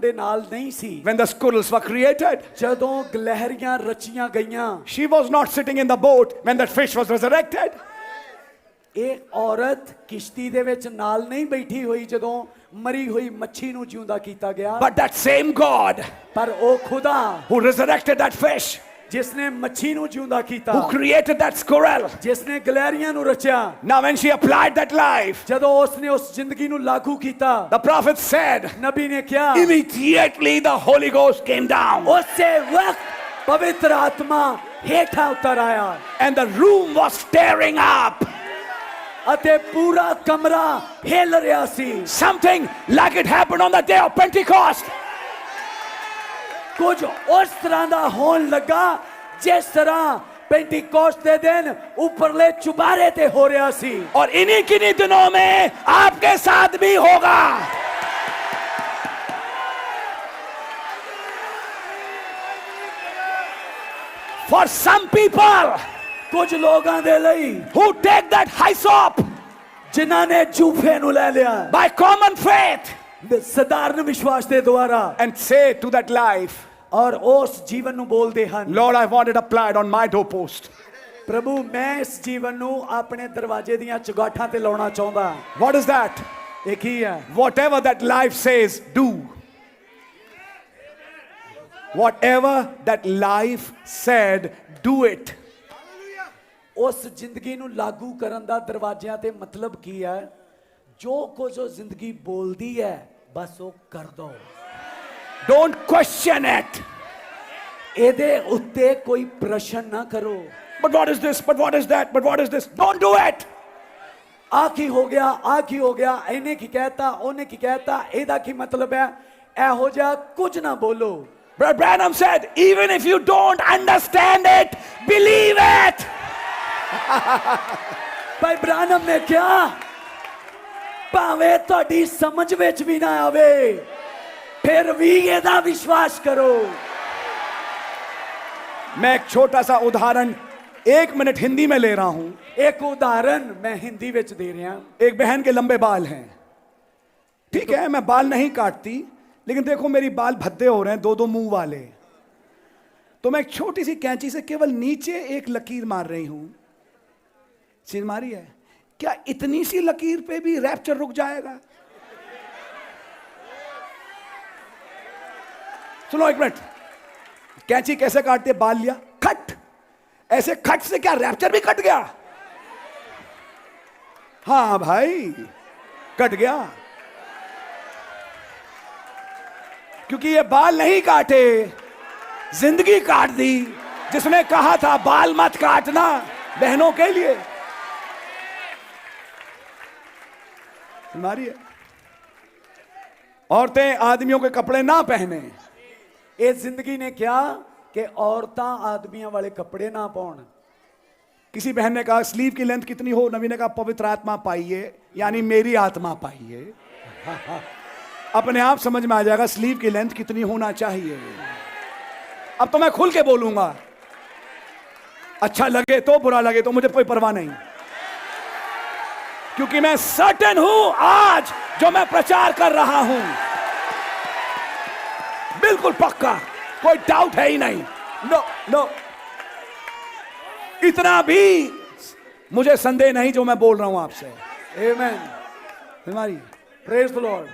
ਦੇ ਨਾਲ ਨਹੀਂ ਸੀ। When the squirrels were created, ਜਦੋਂ ਗਲਹਿਰੀਆਂ ਰਚੀਆਂ ਗਈਆਂ, she was not sitting in the boat when that fish was resurrected. ਇਹ ਔਰਤ ਕਿਸ਼ਤੀ ਦੇ ਵਿੱਚ ਨਾਲ ਨਹੀਂ ਬੈਠੀ ਹੋਈ ਜਦੋਂ ਮਰੀ ਹੋਈ ਮੱਛੀ ਨੂੰ ਜਿਉਂਦਾ ਕੀਤਾ ਗਿਆ। But that same God ਪਰ ਉਹ ਖੁਦਾ who resurrected that fish, जिसने मच्छी ਨੂੰ ਜਿਉਂਦਾ ਕੀਤਾ, who created that squirrel, जिसने ਗਲਹਿਰੀਆਂ ਨੂੰ ਰਚਿਆ, now when she applied that life, ਜਦੋਂ ਉਸਨੇ ਉਸ ਜ਼ਿੰਦਗੀ ਨੂੰ ਲਾਗੂ ਕੀਤਾ, the prophet said, ਨਬੀ ਨੇ ਕਿਹਾ, immediately the Holy Ghost came down. ਉਸੇ ਵਕਤ ਪਵਿੱਤਰ ਆਤਮਾ ਹੇਠਾਂ ਉਤਰ ਆਇਆ And the room was tearing up. ਅਤੇ ਪੂਰਾ ਕਮਰਾ ਹਿੱਲ ਰਿਹਾ ਸੀ। Something like it happened on the day of Pentecost. ਕੁਝ ਉਸ ਤਰ੍ਹਾਂ ਦਾ ਹੋਣ ਲੱਗਾ ਜਿਸ ਤਰ੍ਹਾਂ पेंटिकोस्ट के दिन ऊपरले चुबारे ते हो रहा सी। और इन्हीं किन्हीं दिनों में आपके साथ भी होगा। For some people, कुछ लोगों दे लई who take that hyssop, जिन्हां ने जूफे नु ले लिया by common faith, साधारण विश्वास के द्वारा, and say to that life, और उस जीवन नु बोलते हैं, Lord, I want it applied on my doorpost. प्रभु मैं इस जीवन नु अपने दरवाजे दियां चौगाठां ते लाउणा चाहुंदा। What is that? एक ही है, Whatever that life says, do. Whatever that life said, do it. उस जिंदगी नु लागू करन दा दरवाजियां ते मतलब की है, जो कुछ वो जिंदगी बोलदी है बस वो कर दो। Don't question it. एदे उत्ते कोई प्रश्न ना करो। But what is this? But what is that? But what is this? Don't do it. आखी हो गया, आखी हो गया, इन्हें की कहता, उन्हें की कहता, एदा की मतलब है ऐ हो जा, कुछ ना बोलो। Brother Branham said, even if you don't understand it, believe it. भाई ब्रानम ने क्या, भावे तोड़ी समझ विच भी ना आवे, फिर भी एदा विश्वास करो। मैं एक छोटा सा उदाहरण 1 मिनट हिंदी में ले रहा हूं। एक उदाहरण मैं हिंदी विच दे रहा। एक बहन के लंबे बाल हैं, ठीक है, मैं बाल नहीं काटती, लेकिन देखो मेरी बाल भद्दे हो रहे हैं, 2-2 मुंह वाले, तो मैं एक छोटी सी कैंची से केवल नीचे एक लकीर मार रही हूं। चीज मारी है क्या? इतनी सी लकीर पे भी रैप्चर रुक जाएगा? सुनो एक मिनट, कैंची कैसे काटते? बाल लिया, कट, ऐसे कट से क्या रैप्चर भी कट गया? हाँ भाई, कट गया, क्योंकि ये बाल नहीं काटे, जिंदगी काट दी। जिसने कहा था बाल मत काटना बहनों के लिए, हमारी है। औरतें आदमियों के कपड़े ना पहने। ये जिंदगी ने क्या कि औरतां आदमियों वाले कपड़े ना पाउन। किसी बहन ने कहा स्लीव की लेंथ कितनी हो? नबी ने कहा पवित्र आत्मा पाइए, यानी मेरी आत्मा पाइए। अपने आप समझ में आ जाएगा स्लीव की लेंथ कितनी होना चाहिए। अब तो मैं खुल के बोलूंगा, अच्छा लगे तो, बुरा लगे तो, मुझे कोई परवाह नहीं, क्योंकि मैं सर्टेन हूं आज जो मैं प्रचार कर रहा हूं, बिल्कुल पक्का, कोई डाउट है ही नहीं। नो नो, इतना भी मुझे संदेह नहीं जो मैं बोल रहा हूं आपसे। आमेन, हमारी प्रेज द लॉर्ड।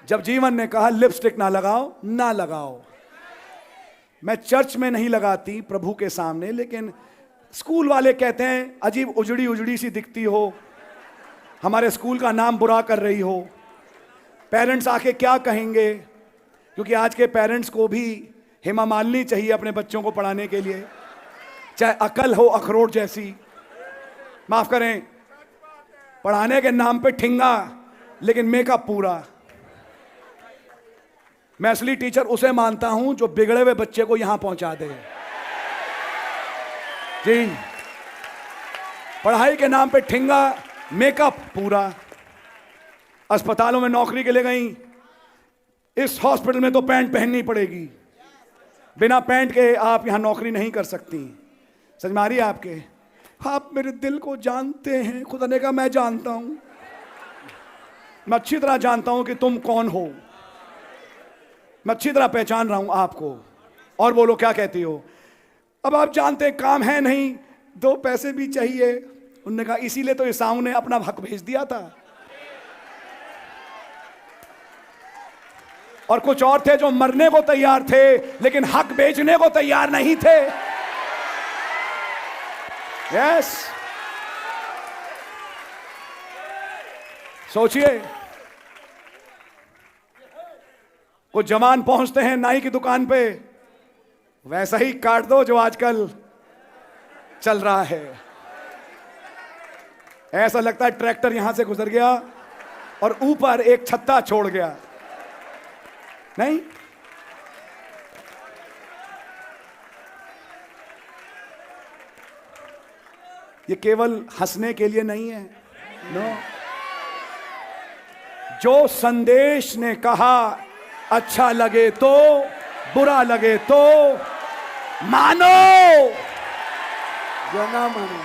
जब जीवन ने कहा लिपस्टिक ना लगाओ, ना लगाओ। मैं चर्च में नहीं लगाती प्रभु के सामने, लेकिन स्कूल वाले कहते हैं अजीब उजड़ी उजड़ी सी दिखती हो, हमारे स्कूल का नाम बुरा कर रही हो, पेरेंट्स आके क्या कहेंगे? क्योंकि आज के पेरेंट्स को भी हेमा मालिनी चाहिए अपने बच्चों को पढ़ाने के लिए, चाहे अकल हो अखरोट जैसी, माफ करें, पढ़ाने के नाम पे ठिंगा लेकिन मेकअप पूरा। मैं असली टीचर उसे मानता हूं जो बिगड़े हुए बच्चे को यहां पहुंचा दे। जी, पढ़ाई के नाम पे ठिंगा, मेकअप पूरा। अस्पतालों में नौकरी के लिए गई, इस हॉस्पिटल में तो पैंट पहननी पड़ेगी, बिना पैंट के आप यहां नौकरी नहीं कर सकती। समझ में आ रही है आपके? आप मेरे दिल को जानते हैं। खुदा ने कहा मैं जानता हूं, मैं अच्छी तरह जानता हूं कि तुम कौन हो। मैं अच्छी तरह पहचान रहा हूं आपको। और बोलो क्या कहती हो? अब आप जानते काम है नहीं, 2 पैसे भी चाहिए। उन्होंने कहा इसीलिए तो ईसाऊ ने अपना हक भेज दिया था। और कुछ और थे जो मरने को तैयार थे लेकिन हक बेचने को तैयार नहीं थे। यस, सोचिए, कुछ जवान पहुंचते हैं नाई की दुकान पे, वैसा ही काट दो जो आजकल चल रहा है। ऐसा लगता है ट्रैक्टर यहां से गुजर गया और ऊपर एक छत्ता छोड़ गया। नहीं, ये केवल हंसने के लिए नहीं है। नो, जो संदेश ने कहा अच्छा लगे तो बुरा लगे तो मानो या ना मानो।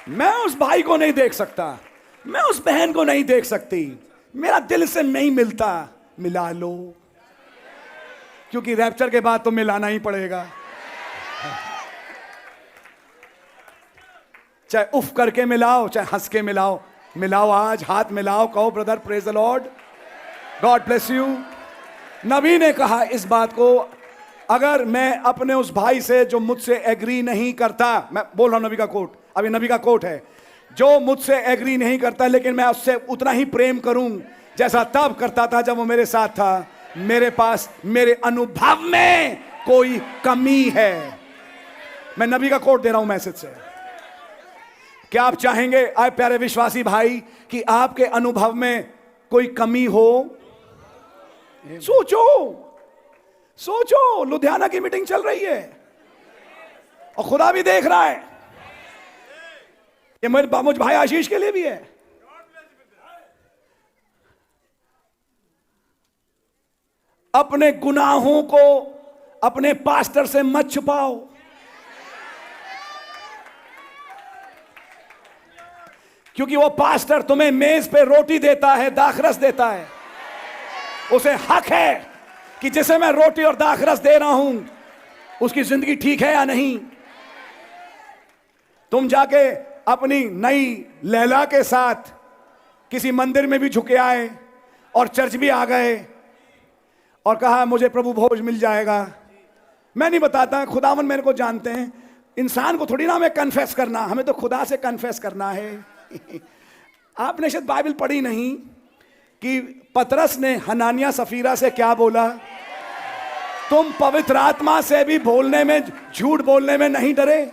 मैं उस भाई को नहीं देख सकता, मैं उस बहन को नहीं देख सकती, मेरा दिल से नहीं मिलता। मिला लो, क्योंकि रैप्चर के बाद तो मिलाना ही पड़ेगा। चाहे उफ करके मिलाओ, चाहे हंस के मिलाओ, मिलाओ आज, हाथ मिलाओ, कहो brother praise the Lord, God bless you. नबी ने कहा इस बात को, अगर मैं अपने उस भाई से जो मुझसे एग्री नहीं करता, मैं बोल रहा हूं नबी का कोट, अभी नबी का कोट है, जो मुझसे एग्री नहीं करता लेकिन मैं उससे उतना ही प्रेम करूं जैसा तब करता था जब वो मेरे साथ था, मेरे पास मेरे अनुभव में कोई कमी है। मैं नबी का कोट दे रहा हूं मैसेज से। क्या आप चाहेंगे आए प्यारे विश्वासी भाई कि आपके अनुभव में कोई कमी हो? सोचो, सोचो, लुधियाना की मीटिंग चल रही है और खुदा भी देख रहा है। ये मेरे मुझ भाई आशीष के लिए भी है। अपने गुनाहों को अपने पास्टर से मत छुपाओ। क्योंकि वो पास्टर तुम्हें मेज पे रोटी देता है, दाखरस देता है। उसे हक है कि जिसे मैं रोटी और दाखरस दे रहा हूं उसकी जिंदगी ठीक है या नहीं। तुम जाके अपनी नई लैला के साथ किसी मंदिर में भी झुके आए और चर्च भी आ गए और कहा मुझे प्रभु भोज मिल जाएगा। मैं नहीं बताता, खुदावन मेरे को जानते हैं। इंसान को थोड़ी ना हमें कन्फेस करना, हमें तो खुदा से कन्फेस करना है। आपने शायद बाइबल पढ़ी नहीं कि पतरस ने हनानिया सफीरा से क्या बोला? तुम पवित्र आत्मा से भी बोलने में, झूठ बोलने में नहीं डरे?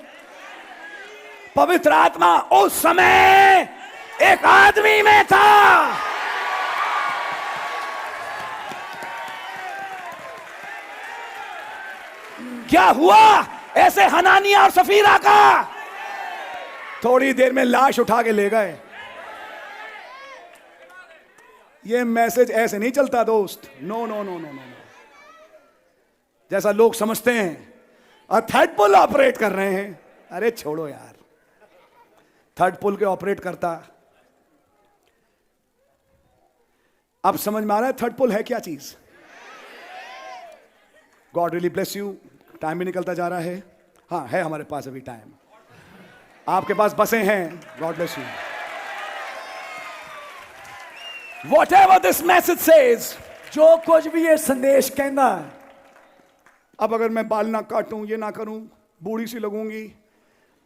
पवित्र आत्मा उस समय एक आदमी में था। क्या हुआ ऐसे हनानिया और सफीरा का? थोड़ी देर में लाश उठा के ले गए। ये मैसेज ऐसे नहीं चलता दोस्त। No no no no no, जैसा लोग समझते हैं और थर्ड पुल ऑपरेट कर रहे हैं। अरे छोड़ो यार, थर्ड पुल के ऑपरेट करता। अब समझ में आ रहा है थर्ड पुल है क्या चीज? God really bless you. Time भी निकलता जा रहा है। हाँ, है हमारे पास अभी टाइम। आपके पास बसें हैं। God bless you. Whatever this message says, जो कुछ भी ये संदेश कहना है। अब अगर मैं बाल ना काटूं, ये ना करूं, बूढ़ी सी लगूंगी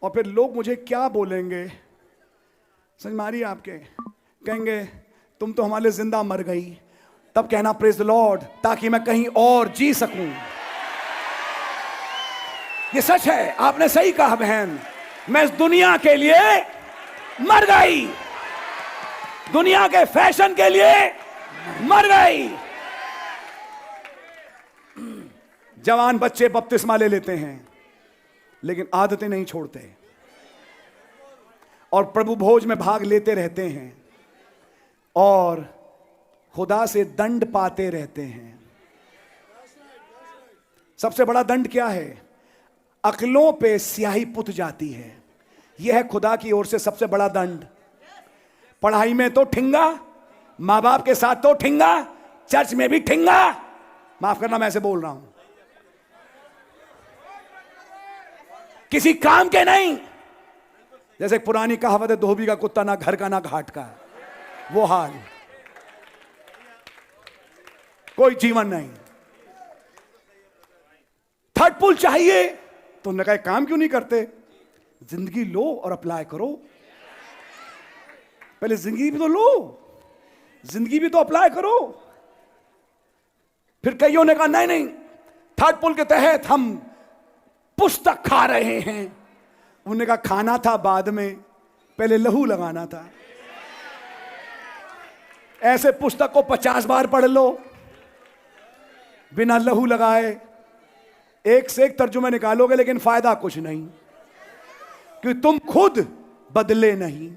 और फिर लोग मुझे क्या बोलेंगे? समझ मारिए, आपके कहेंगे तुम तो हमारे लिए जिंदा मर गई। तब कहना प्रेज द लॉर्ड, ताकि मैं कहीं और जी सकूं। ये सच है, आपने सही कहा बहन। मैं इस दुनिया के लिए मर गई, दुनिया के फैशन के लिए मर गई। जवान बच्चे बपतिस्मा ले लेते हैं लेकिन आदतें नहीं छोड़ते और प्रभु भोज में भाग लेते रहते हैं और खुदा से दंड पाते रहते हैं। सबसे बड़ा दंड क्या है? अक्लों पे स्याही पुत जाती है। यह है खुदा की ओर से सबसे बड़ा दंड। पढ़ाई में तो ठिंगा, माँ बाप के साथ तो ठिंगा, चर्च में भी ठिंगा। माफ करना मैं ऐसे बोल रहा हूं, किसी काम के नहीं। जैसे एक पुरानी कहावत है, धोबी का कुत्ता ना घर का ना घाट का, वो हाल। कोई जीवन नहीं। थर्ड पुल चाहिए तो उन्होंने कहा काम क्यों नहीं करते, जिंदगी लो और अप्लाई करो। पहले जिंदगी भी तो लो, जिंदगी भी तो अप्लाई करो। फिर कईयों ने कहा नहीं नहीं, थर्ड पुल के तहत हम पुस्तक खा रहे हैं। उन्होंने कहा खाना था बाद में, पहले लहू लगाना था। ऐसे पुस्तक को 50 बार पढ़ लो बिना लहू लगाए, एक से एक तर्जुमे निकालोगे लेकिन फायदा कुछ नहीं, क्योंकि तुम खुद बदले नहीं।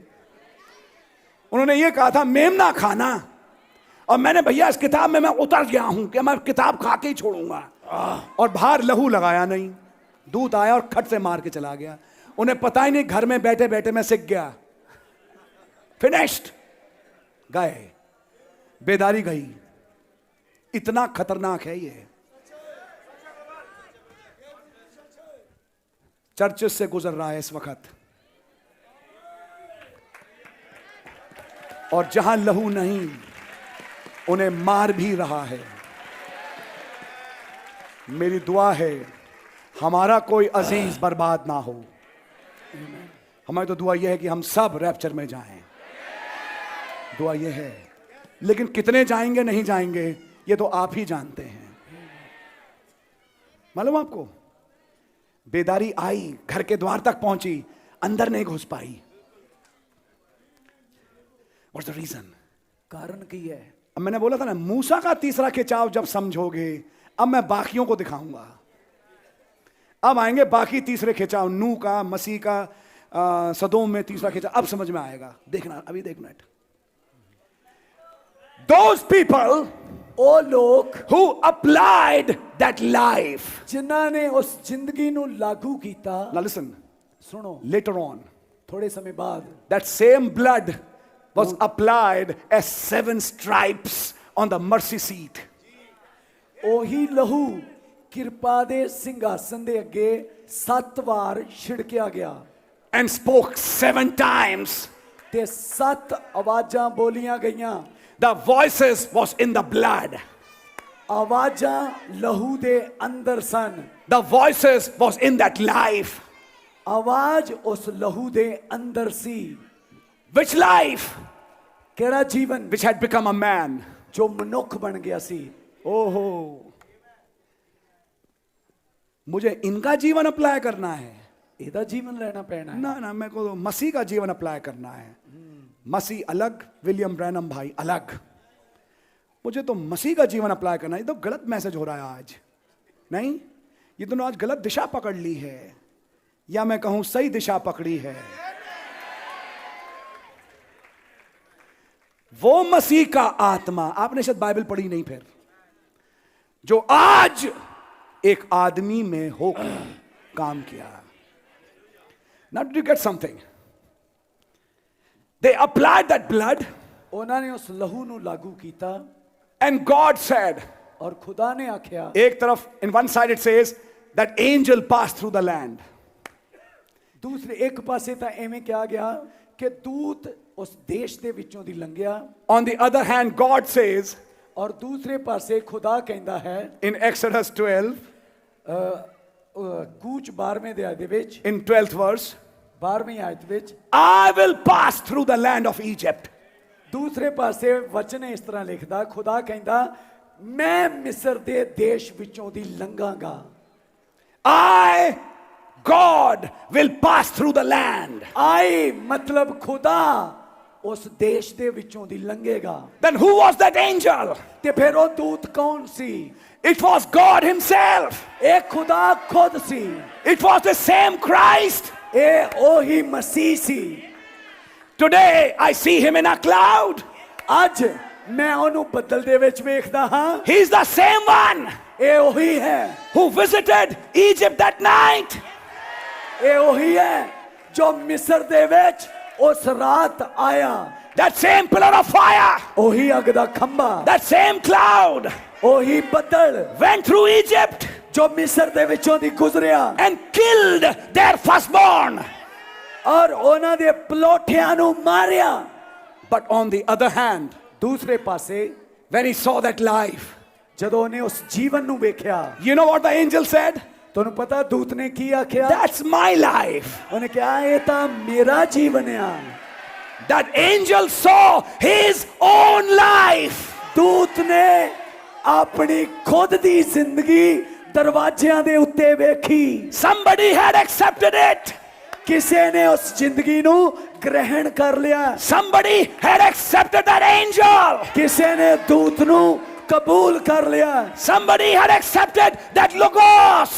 उन्होंने ये कहा था मेमना खाना, और मैंने भैया इस किताब में मैं उतर गया हूं कि मैं किताब खा के ही छोड़ूंगा, और बाहर लहू लगाया नहीं। दूध आया और खट से मार के चला गया। उन्हें पता ही नहीं, घर में बैठे बैठे मैं सीख गया। फिनिश्ड, गए, बेदारी गई। इतना खतरनाक है ये। चर्चेस से गुजर रहा है इस वक्त, और जहां लहू नहीं उन्हें मार भी रहा है। मेरी दुआ है हमारा कोई अजीज बर्बाद ना हो। हमारी तो दुआ यह है कि हम सब रैप्चर में जाएं, दुआ यह है। लेकिन कितने जाएंगे नहीं जाएंगे ये तो आप ही जानते हैं। मालूम आपको, बेदारी आई, घर के द्वार तक पहुंची, अंदर नहीं घुस पाई। What's the reason? कारण की है। अब मैंने बोला था ना, मूसा का तीसरा खिंचाव जब समझोगे, अब मैं बाकियों को दिखाऊंगा। अब आएंगे बाकी तीसरे खिंचाव, नू का, मसीह का, सदोम में तीसरा खिंचाव, अब समझ में आएगा। देखना, अभी देख मिनट। Those people, ओ लोग who applied that life, जिन्हां ने उस जिंदगी ਨੂੰ लागू ਕੀਤਾ। now listen, सुनो, later on थोड़े समय बाद that same blood was applied as 7 stripes on the mercy seat. ਉਹੀ ਲਹੂ ਕਿਰਪਾ ਦੇ ਸਿੰਘਾਸਨ ਦੇ ਅੱਗੇ 7 ਵਾਰ ਛਿੜਕਿਆ ਗਿਆ, And spoke 7 times. ਤੇ 7 ਆਵਾਜ਼ਾਂ ਬੋਲੀਆਂ ਗਈਆਂ। The voices was in the blood. ਆਵਾਜ਼ਾਂ ਲਹੂ ਦੇ ਅੰਦਰ ਸਨ। The voices was in that life. ਆਵਾਜ਼ ਉਸ ਲਹੂ ਦੇ ਅੰਦਰ ਸੀ। Which life? ਕਿਹੜਾ ਜੀਵਨ? Which had become a man. ਜੋ ਮਨੁੱਖ ਬਣ ਗਿਆ ਸੀ। ओहो, मुझे इनका जीवन अप्लाई करना है। ਇਹਦਾ ਜੀਵਨ ਲੈਣਾ ਪੈਣਾ ਹੈ। ना ना, मेरे को तो मसीह का जीवन अप्लाई करना है। मसीह अलग, विलियम ब्रैनम भाई अलग। मुझे तो मसीह का जीवन अप्लाई करना है। ये तो गलत मैसेज हो रहा है आज। नहीं, ये तो आज गलत दिशा पकड़ ली है, या मैं कहूं सही दिशा पकड़ी है। वो मसीह का आत्मा, आपने शायद बाइबल पढ़ी नहीं फिर, जो आज एक आदमी में होकर काम किया। Now did you get something? They applied that blood, ਉਹਨਾਂ ਨੇ ਉਸ ਲਹੂ ਨੂੰ ਲਾਗੂ ਕੀਤਾ, and God said, ਔਰ ਖੁਦਾ ਨੇ ਆਖਿਆ। एक तरफ in one side it says that angel passed through the land. ਦੂਸਰੇ ਇੱਕ ਪਾਸੇ ਤਾਂ ਐਵੇਂ ਕਿਹਾ ਗਿਆ ਕਿ ਦੂਤ ਉਸ ਦੇਸ਼ ਦੇ ਵਿੱਚੋਂ ਦੀ ਲੰਘਿਆ। On the other hand, God says ਔਰ ਦੂਸਰੇ ਪਾਸੇ ਖੁਦਾ ਕਹਿੰਦਾ ਹੈ in Exodus 12, ਕੂਚ 12ਵੇਂ ਅਧਿਆਇ ਦੇ ਵਿੱਚ, in 12th verse, 12ਵੀਂ ਆਇਤ ਵਿੱਚ, I will pass through the land of Egypt. ਦੂਸਰੇ ਪਾਸੇ ਵਚਨ ਇਸ ਤਰ੍ਹਾਂ ਲਿਖਦਾ, ਖੁਦਾ ਕਹਿੰਦਾ ਮੈਂ ਮਿਸਰ ਦੇ ਦੇਸ਼ ਵਿੱਚੋਂ ਦੀ ਲੰਘਾਂਗਾ। I, God, will pass through the land. ਆਈ ਮਤਲਬ ਖੁਦਾ ਉਸ ਦੇਸ਼ ਦੇ ਵਿੱਚੋਂ ਦੀ ਲੰਘੇਗਾ। Then who was that angel? ਤੇ ਫਿਰ ਉਹ ਦੂਤ ਕੌਣ ਸੀ? It was God himself. ਇਹ ਖੁਦਾ ਖੁਦ ਸੀ। It was the same Christ. ਇਹ ਉਹੀ ਮਸੀਹ ਸੀ। Today I see him in a cloud. ਅੱਜ ਮੈਂ ਉਹਨੂੰ ਬੱਦਲ ਦੇ ਵਿੱਚ ਵੇਖਦਾ ਹਾਂ। He's the same one ਇਹ ਉਹੀ ਹੈ who visited Egypt that night. ਇਹ ਉਹੀ ਹੈ ਜੋ ਮਿਸਰ ਦੇ ਵਿੱਚ ਉਸ ਰਾਤ ਆਇਆ। that same pillar of fire, ਉਹੀ ਅੱਗ ਦਾ ਖੰਭਾ, that same cloud ਉਹੀ ਬੱਦਲ went through Egypt ਜੋ ਮਿਸਰ ਦੇ ਵਿੱਚੋਂ ਦੀ ਗੁਜ਼ਰਿਆ and killed their firstborn. ਔਰ ਉਹਨਾਂ ਦੇ ਪਲੋਠਿਆਂ ਨੂੰ ਮਾਰਿਆ। But on the other hand, ਦੂਸਰੇ ਪਾਸੇ when he saw that life, ਜਦੋਂ ਉਹਨੇ ਉਸ ਜੀਵਨ ਨੂੰ ਵੇਖਿਆ, you know what the angel said? ਤੁਹਾਨੂੰ ਪਤਾ ਦੂਤ ਨੇ ਕੀ ਆਖਿਆ? That's my life. ਉਹਨੇ ਕਿਹਾ ਇਹ ਤਾਂ ਮੇਰਾ ਜੀਵਨ ਆ। That angel saw his own life. ਦੂਤ ਨੇ ਆਪਣੀ ਖੁਦ ਦੀ ਜ਼ਿੰਦਗੀ ਦਰਵਾਜ਼ਿਆਂ ਦੇ ਉੱਤੇ ਵੇਖੀ। Somebody had accepted it. ਕਿਸੇ ਨੇ ਉਸ ਜ਼ਿੰਦਗੀ ਨੂੰ ਗ੍ਰਹਿਣ ਕਰ ਲਿਆ। Somebody had accepted that angel. ਕਿਸੇ ਨੇ ਦੂਤ ਨੂੰ ਕਬੂਲ ਕਰ ਲਿਆ। Somebody had accepted that logos,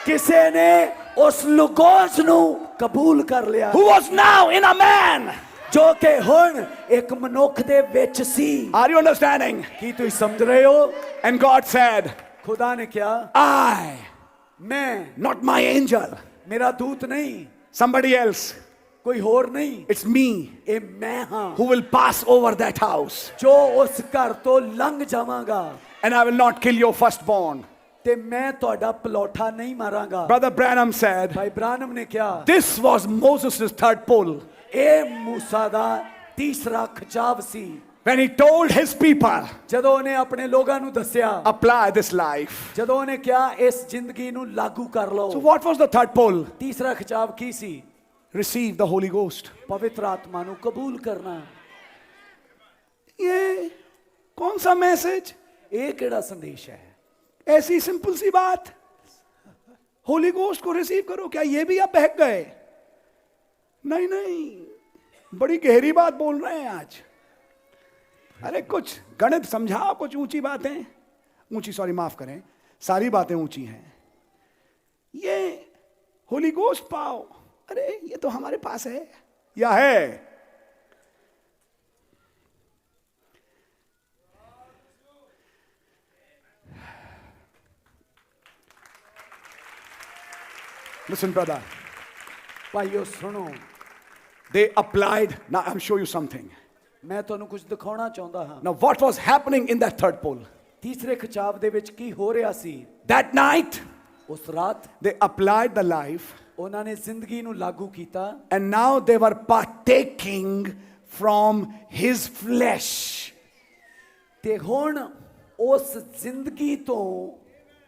ਕਿਸੇ ਨੇ ਉਸ ਲੁਗੋਸ ਨੂੰ ਕਬੂਲ ਕਰ ਲਿਆ who was now in a man. ਜੋ ਕਿ ਹੁਣ ਇੱਕ ਮਨੁੱਖ ਦੇ ਵਿੱਚ ਸੀ। Are you understanding? ਕੀ ਤੁਸੀਂ ਸਮਝ ਰਹੇ ਹੋ? And God said, ਖੁਦਾ ਨੇ ਕਿਹਾ I, ਮੈਂ, not my angel, ਮੇਰਾ ਦੂਤ ਨਹੀਂ, somebody else. ਕੋਈ ਹੋਰ ਨਹੀਂ, It's me ਇਹ ਮੈਂ ਹਾਂ who will pass over that house, ਜੋ ਉਸ ਘਰ ਤੋਂ ਲੰਘ ਜਾਵਾਂਗਾ and I will not kill your firstborn. ਤੇ ਮੈਂ ਤੁਹਾਡਾ ਪਲੋਠਾ ਨਹੀਂ ਮਾਰਾਂਗਾ। Brother Branham said, ਭਾਈ ਬ੍ਰਾਨਮ ਨੇ ਕਿਹਾ this was Moses' third pull. ਇਹ ਮੂਸਾ ਦਾ ਤੀਸਰਾ ਖਿਚਾਵ ਸੀ। When he told his people, ਜਦੋਂ ਉਹਨੇ ਆਪਣੇ ਲੋਕਾਂ ਨੂੰ ਦੱਸਿਆ, apply this life. ਜਦੋਂ ਉਹਨੇ ਕਿਹਾ ਇਸ ਜ਼ਿੰਦਗੀ ਨੂੰ ਲਾਗੂ ਕਰ So ਲਓ। what was the third pull? ਤੀਸਰਾ ਖਿਚਾਵ ਕੀ ਸੀ? Receive the Holy Ghost. ਪਵਿੱਤਰ ਆਤਮਾ ਨੂੰ ਕਬੂਲ ਕਰਨਾ। ये कौन सा मैसेज? ਇਹ ਕਿਹੜਾ ਸੰਦੇਸ਼ ਹੈ? ऐसी सिंपल सी बात, होली गोस्ट को रिसीव करो। क्या ये भी आप बहक गए? नहीं नहीं, बड़ी गहरी बात बोल रहे हैं आज। अरे कुछ गणित समझाओ, कुछ ऊंची बातें, ऊंची सॉरी माफ करें, सारी बातें ऊंची हैं। ये होली गोस्ट पाओ, अरे ये तो हमारे पास है या है? Listen, brother. ਭਾਈਓ ਸੁਣੋ, They applied. Now I'm show you something. ਮੈਂ ਤੁਹਾਨੂੰ ਕੁਝ ਦਿਖਾਉਣਾ ਚਾਹੁੰਦਾ ਹਾਂ। Now what was happening in that third pull? ਤੀਸਰੇ ਖਿਚਾਵ ਦੇ ਵਿੱਚ ਕੀ ਹੋ ਰਿਹਾ ਸੀ? That night, ਉਸ ਰਾਤ they applied the life, ਉਹਨਾਂ ਨੇ ਜ਼ਿੰਦਗੀ ਨੂੰ ਲਾਗੂ ਕੀਤਾ and now they were partaking from his flesh. ਤੇ ਹੁਣ ਉਸ ਜ਼ਿੰਦਗੀ ਤੋਂ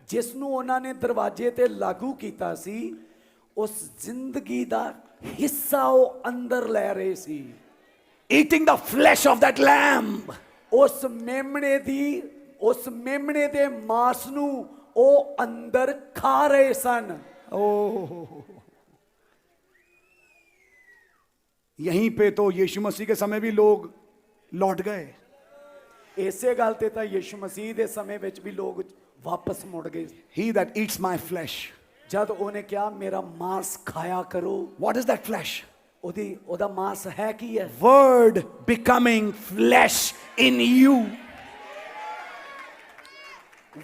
ਜਿਸ ਨੂੰ ਉਹਨਾਂ ਨੇ ਦਰਵਾਜ਼ੇ ਤੇ ਲਾਗੂ ਕੀਤਾ ਸੀ, ਉਸ ਜ਼ਿੰਦਗੀ ਦਾ ਹਿੱਸਾ ਉਹ ਅੰਦਰ ਲੈ ਰਹੇ ਸੀ। Eating the flesh of that lamb. ਉਸ ਮੇਮਣੇ ਦੇ ਮਾਸ ਨੂੰ ਉਹ ਅੰਦਰ ਖਾ ਰਹੇ ਸਨ। Oh. यहीं पे तो यीशु मसीह के समय भी लोग लौट गए। ਇਸੇ ਗੱਲ ਤੇ ਤਾਂ ਯਿਸੂ ਮਸੀਹ ਦੇ ਸਮੇਂ ਵਿੱਚ ਵੀ ਲੋਕ ਵਾਪਸ ਮੁੜ ਗਏ। He that eats my flesh. ਜਦ ਉਹਨੇ ਕਿਹਾ ਮੇਰਾ ਮਾंस ਖਾਇਆ ਕਰੋ। What is that flesh? ਉਹਦਾ ਮਾंस ਹੈ ਕੀ ਹੈ? Word becoming flesh in you.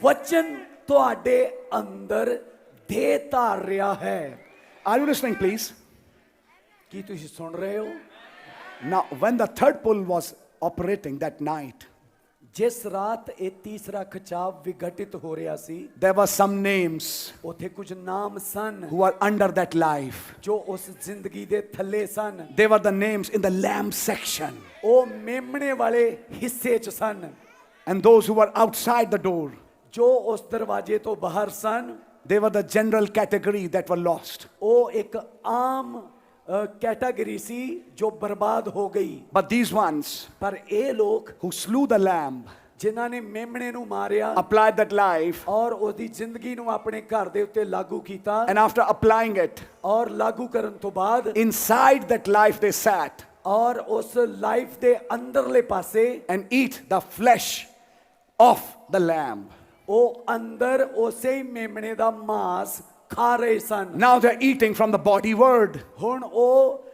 ਵਚਨ ਤੁਹਾਡੇ ਅੰਦਰ ਦੇਹ ਧਾਰ ਰਿਹਾ ਹੈ। Are you listening, please? ਕੀ ਤੁਸੀਂ ਸੁਣ ਰਹੇ ਹੋ? Now, when the third pull was operating that night, ਜਿਸ ਰਾਤ ਇਹ ਤੀਸਰਾ ਖਿਚਾਵ ਵਿਘਟਿਤ ਹੋ ਰਿਹਾ ਸੀ, there were some names ਉੱਥੇ ਕੁਝ ਨਾਮ ਸਨ who were under that life. ਜੋ ਉਸ ਜ਼ਿੰਦਗੀ ਦੇ ਥੱਲੇ ਸਨ। They were the names in the lamb section. ਉਹ ਮੇਮਣੇ ਵਾਲੇ ਹਿੱਸੇ 'ਚ ਸਨ। And those who were outside the door, ਜੋ ਉਸ ਦਰਵਾਜ਼ੇ ਤੋਂ ਬਾਹਰ ਸਨ, they were the general category that were lost. ਉਹ ਇੱਕ ਆਮ ਕੈਟਾਗਰੀ ਸੀ ਜੋ ਬਰਬਾਦ ਹੋ ਗਈ। But these ones ਪਰ ਇਹ ਲੋਕ who slew the lamb, ਜਿਨ੍ਹਾਂ ਨੇ ਮੇਮਣੇ ਨੂੰ ਮਾਰਿਆ applied that life, ਔਰ ਉਹਦੀ ਜ਼ਿੰਦਗੀ ਨੂੰ ਆਪਣੇ ਘਰ ਦੇ ਉੱਤੇ ਲਾਗੂ ਕੀਤਾ, and after applying it, ਔਰ ਲਾਗੂ ਕਰਨ ਤੋਂ ਬਾਅਦ inside that life they sat ਔਰ ਉਸ ਲਾਈਫ ਦੇ ਅੰਦਰਲੇ ਪਾਸੇ and eat the flesh of the lamb. ਉਹ ਅੰਦਰ ਉਸੇ ਹੀ ਮੇਮਣੇ ਦਾ ਮਾंस ਖਾ ਰਹੇ ਸਨ। Now they're eating from the body word. ਹੁਣ ਉਹ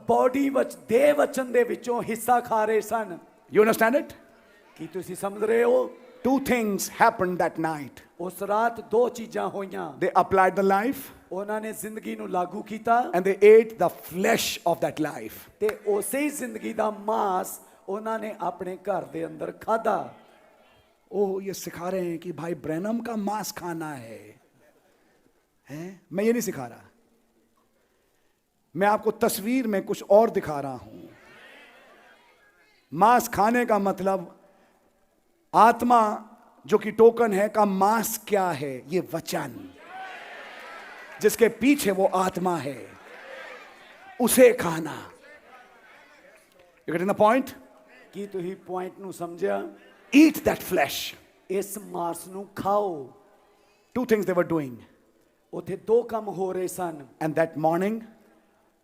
ਬੋਡੀ ਵਿੱਚ ਦੇਹ ਵਚਨ ਦੇ ਵਿੱਚੋਂ ਹਿੱਸਾ ਖਾ ਰਹੇ ਸਨ। You understand it? ਕੀ ਤੁਸੀਂ ਸਮਝ ਰਹੇ ਹੋ? Two things happened that night. ਉਸ ਰਾਤ ਦੋ ਚੀਜ਼ਾਂ ਹੋਈਆਂ। They applied the life ਉਹਨਾਂ ਨੇ ਜ਼ਿੰਦਗੀ ਨੂੰ ਲਾਗੂ ਕੀਤਾ and they ate the flesh of that life. ਤੇ ਉਸੇ ਹੀ ਜ਼ਿੰਦਗੀ ਦਾ ਮਾंस ਉਹਨਾਂ ਨੇ ਆਪਣੇ ਘਰ ਦੇ ਅੰਦਰ ਖਾਧਾ। ओ ये सिखा रहे हैं कि भाई ब्रैनम का मांस खाना है? मैं ये नहीं सिखा रहा, मैं आपको तस्वीर में कुछ और दिखा रहा हूं। मांस खाने का मतलब आत्मा जो कि टोकन है का मांस क्या है? ये वचन जिसके पीछे वो आत्मा है, उसे खाना। You getting the point? ਕੀ ਤੁਸੀਂ ਪੁਆਇੰਟ ਨੂੰ ਸਮਝਿਆ? Eat that flesh. ਇਸ ਮਾंस ਨੂੰ ਖਾਓ। Two things they were doing. ਉੱਥੇ ਦੋ ਕੰਮ ਹੋ ਰਹੇ ਸਨ। And that morning,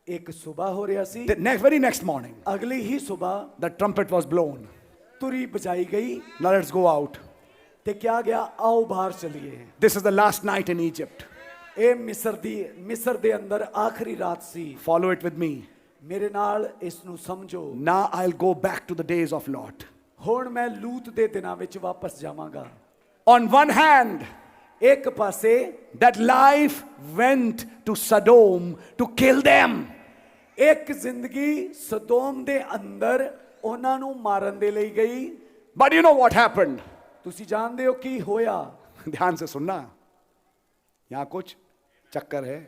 ਇੱਕ ਸਵੇਰ ਹੋ ਰਿਹਾ ਸੀ, the very next morning, ਅਗਲੀ ਹੀ ਸਵੇਰ the trumpet was blown. ਤੁਰੀ ਬਜਾਈ ਗਈ Now let's go out. ਤੇ ਕਿਹਾ ਗਿਆ ਆਓ ਬਾਹਰ ਚਲੀਏ। This is the last night in Egypt. ਇਹ ਮਿਸਰ ਦੇ ਅੰਦਰ ਆਖਰੀ ਰਾਤ ਸੀ। Follow it with me. ਮੇਰੇ ਨਾਲ ਇਸ ਨੂੰ ਸਮਝੋ। Now I'll go back to the days of Lot. ਹੁਣ ਮੈਂ ਲੂਤ ਦੇ ਦਿਨਾਂ ਵਿੱਚ ਵਾਪਸ ਜਾਵਾਂਗਾ। On one hand, ਇੱਕ ਪਾਸੇ that life went to Sodom to kill them. ਇੱਕ ਜ਼ਿੰਦਗੀ ਸਦੋਮ ਦੇ ਅੰਦਰ ਉਹਨਾਂ ਨੂੰ ਮਾਰਨ ਦੇ ਲਈ ਗਈ। But you know what happened? ਤੁਸੀਂ ਜਾਣਦੇ ਹੋ ਕੀ ਹੋਇਆ? ध्यान से सुनना, यहां कुछ चक्कर है।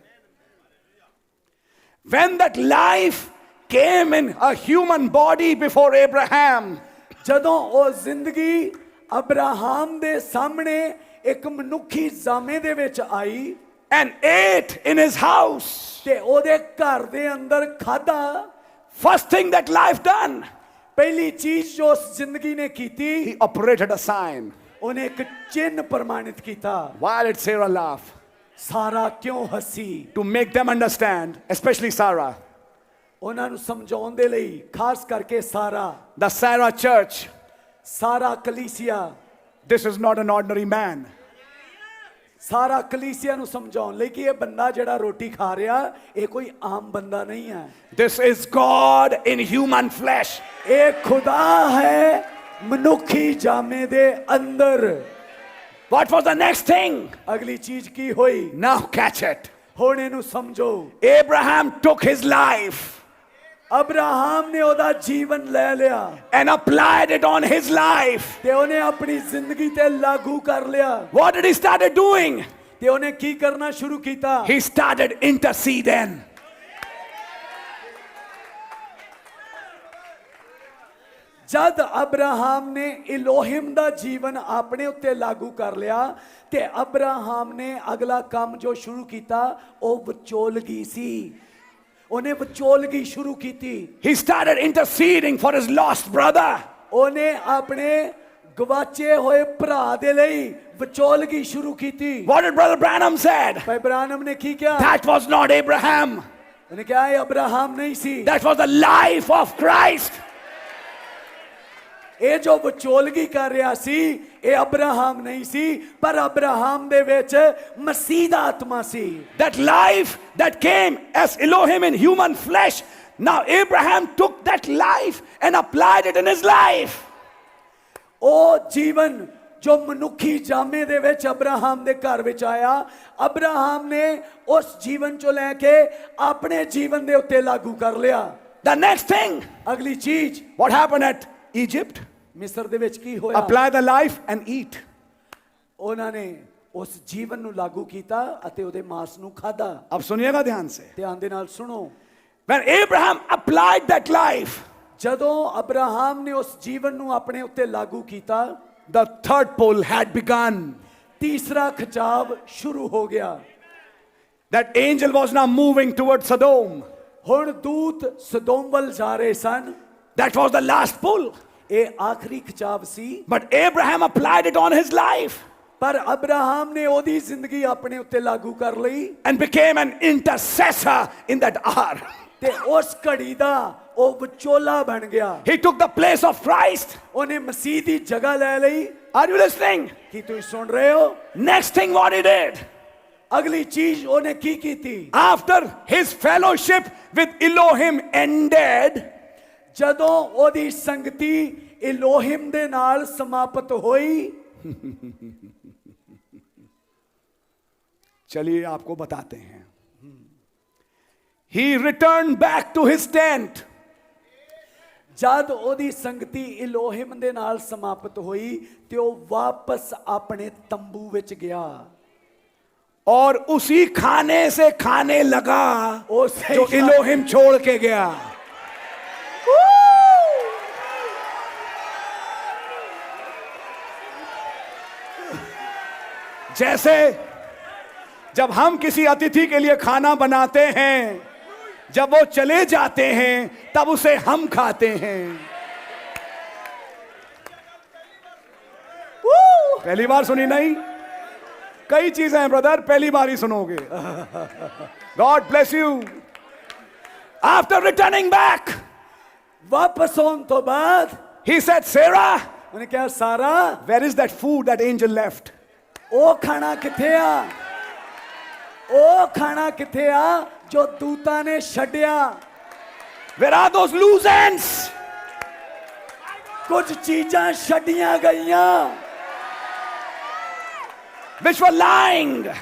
When that life came in a human body before Abraham, ਜਦੋਂ ਉਹ ਜ਼ਿੰਦਗੀ ਅਬਰਾਹਮ ਦੇ ਸਾਹਮਣੇ ਇੱਕ ਮਨੁੱਖੀ ਜਾਮੇ ਦੇ ਵਿੱਚ ਆਈ and ate in his house, ਤੇ ਉਹਦੇ ਘਰ ਦੇ ਅੰਦਰ ਖਾਧਾ, first thing that life done, ਪਹਿਲੀ ਚੀਜ਼ ਜੋ ਉਸ ਜ਼ਿੰਦਗੀ ਨੇ ਕੀਤੀ, he operated a sign. ਉਹਨੇ ਇੱਕ ਚਿੰਨ੍ਹ ਪ੍ਰਮਾਣਿਤ ਕੀਤਾ। Why did Sarah laugh? ਸਾਰਾ ਕਿਉਂ ਹੱਸੀ? To make them understand, especially Sarah. ਉਹਨਾਂ ਨੂੰ ਸਮਝਾਉਣ ਦੇ ਲਈ, ਖਾਸ ਕਰਕੇ ਸਾਰਾ, The Sarah church, ਸਾਰਾ ਕਲੀਸਿਆ, this is not an ordinary man. ਸਾਰਾ ਕਲੀਸਿਆ ਨੂੰ ਸਮਝਾਉਣ ਲਈ ਕਿ ਇਹ ਬੰਦਾ ਜਿਹੜਾ ਰੋਟੀ ਖਾ ਰਿਹਾ ਇਹ ਕੋਈ ਆਮ ਬੰਦਾ ਨਹੀਂ ਹੈ। This is God in human flesh. ਇਹ ਖੁਦਾ ਹੈ ਮਨੁੱਖੀ ਜਾਮੇ ਦੇ ਅੰਦਰ। What was the next thing? ਅਗਲੀ ਚੀਜ਼ ਕੀ ਹੋਈ? Now catch it. ਹੁਣ ਇਹਨੂੰ ਸਮਝੋ। Abraham took his life Abraham ਨੇ ਉਹਦਾ ਜੀਵਨ ਲੈ ਲਿਆ and applied it on his life. ਤੇ ਉਹਨੇ ਆਪਣੀ ਜ਼ਿੰਦਗੀ ਤੇ ਲਾਗੂ ਕਰ ਲਿਆ। What did he started doing? ਤੇ ਉਹਨੇ ਕੀ ਕਰਨਾ ਸ਼ੁਰੂ ਕੀਤਾ? He started interceding. ਜਦ ਅਬਰਾਹਮ ਨੇ ਇਲੋਹਿਮ ਦਾ ਜੀਵਨ ਆਪਣੇ ਉੱਤੇ ਲਾਗੂ ਕਰ ਲਿਆ ਤੇ ਅਬਰਾਹਮ ਨੇ ਅਗਲਾ ਕੰਮ ਜੋ ਸ਼ੁਰੂ ਕੀਤਾ ਉਹ ਵਿਚੋਲਗੀ ਸੀ। ਉਹਨੇ ਵਿਚੋਲਗੀ ਸ਼ੁਰੂ ਕੀਤੀ। He started interceding for his lost brother. ਉਹਨੇ ਆਪਣੇ ਗਵਾਚੇ ਹੋਏ ਭਰਾ ਦੇ ਲਈ ਵਿਚੋਲਗੀ ਸ਼ੁਰੂ ਕੀਤੀ। What did Brother Branham said? ਭਾਈ ਬ੍ਰਾਨਮ ਨੇ ਕੀ ਕਿਹਾ? That was not Abraham. ਉਹਨੇ ਕਿਹਾ ਇਹ ਅਬਰਾਹਮ ਨਹੀਂ ਸੀ। That was the life of Christ. ਇਹ ਜੋ ਵਿਚੋਲਗੀ ਕਰ ਰਿਹਾ ਸੀ ਇਹ ਅਬਰਾਹਮ ਨਹੀਂ ਸੀ ਪਰ ਅਬਰਾਹਮ ਦੇ ਵਿੱਚ ਮਸੀਹ ਦਾ ਆਤਮਾ ਸੀ। That life that came as Elohim in human flesh. Now Abraham took that life and applied it in his life. ਉਹ ਜੀਵਨ ਜੋ ਮਨੁੱਖੀ ਜਾਮੇ ਦੇ ਵਿੱਚ ਅਬਰਾਹਮ ਦੇ ਘਰ ਵਿੱਚ ਆਇਆ ਅਬਰਾਹਮ ਨੇ ਉਸ ਜੀਵਨ ਚੋਂ ਲੈ ਕੇ ਆਪਣੇ ਜੀਵਨ ਦੇ ਉੱਤੇ ਲਾਗੂ ਕਰ ਲਿਆ। The next thing, ਅਗਲੀ ਚੀਜ਼ what happened at Egypt? ਮਿਸਰ ਦੇ ਵਿੱਚ ਕੀ ਹੋਇਆ? Apply the life and eat. ਉਹਨਾਂ ਨੇ ਉਸ ਜੀਵਨ ਨੂੰ ਲਾਗੂ ਕੀਤਾ ਅਤੇ ਉਹਦੇ ਮਾंस ਨੂੰ ਖਾਧਾ। अब सुनिएगा ध्यान से. ਧਿਆਨ ਦੇ ਨਾਲ ਸੁਣੋ। When Abraham applied that life, ਜਦੋਂ ਅਬਰਾਹਮ ਨੇ ਉਸ ਜੀਵਨ ਨੂੰ ਆਪਣੇ ਉੱਤੇ ਲਾਗੂ ਕੀਤਾ the third pull had begun. ਤੀਸਰਾ ਖਿਚਾਵ ਸ਼ੁਰੂ ਹੋ ਗਿਆ। That angel was now moving towards Sodom. ਹੁਣ ਦੂਤ ਸਦੋਮ ਵੱਲ ਜਾ ਰਹੇ ਸਨ। That was the last pull. ਇਹ ਆਖਰੀ ਖਿਚਾਵ ਸੀ। But Abraham applied it on his life ਪਰ ਅਬਰਾਹਮ ਨੇ ਉਹਦੀ ਜ਼ਿੰਦਗੀ ਆਪਣੇ ਉੱਤੇ ਲਾਗੂ ਕਰ ਲਈ and became an intercessor in that hour. ਤੇ ਉਸ ਘੜੀ ਦਾ ਉਹ ਵਿਚੋਲਾ ਬਣ ਗਿਆ। He took the place of Christ. ਉਹਨੇ ਮਸੀਹ ਦੀ ਜਗ੍ਹਾ ਲੈ ਲਈ। Are you listening? ਕੀ ਤੁਸੀਂ ਸੁਣ ਰਹੇ ਹੋ? Next thing what he did, ਅਗਲੀ ਚੀਜ਼ ਉਹਨੇ ਕੀ ਕੀਤੀ? after his fellowship with Elohim ended, ਜਦੋਂ ਉਹਦੀ ਸੰਗਤੀ ਇਲੋਹਿਮ ਦੇ ਨਾਲ ਸਮਾਪਤ ਹੋਈ चलिए आपको बताते हैं। He returned back to his tent. ਜਦ ਉਹਦੀ ਸੰਗਤੀ ਇਲੋਹਿਮ ਦੇ ਨਾਲ ਸਮਾਪਤ ਹੋਈ ਤੇ ਉਹ ਵਾਪਸ ਆਪਣੇ ਤੰਬੂ ਵਿੱਚ ਗਿਆ और उसी खाने से खाने लगा उसे जो इलोहिम छोड़ के गया। जैसे जब हम किसी अतिथि के लिए खाना बनाते हैं, जब वो चले जाते हैं तब उसे हम खाते हैं। पहली बार सुनी नहीं? कई चीजें हैं ब्रदर, पहली बार ही सुनोगे। God bless you. After returning back, वापस होने तो बाद he said, Sarah, ਉਹਨੇ ਕਿਹਾ ਸਾਰਾ where is that food that angel left? ਉਹ ਖਾਣਾ ਕਿੱਥੇ ਆ? ਉਹ ਖਾਣਾ ਕਿੱਥੇ ਆ ਜੋ ਦੂਤਾਂ ਨੇ ਛੱਡਿਆ? Where are those loose ends? ਕੁਝ ਚੀਜ਼ਾਂ ਛੱਡੀਆਂ ਗਈਆਂ Which were lying.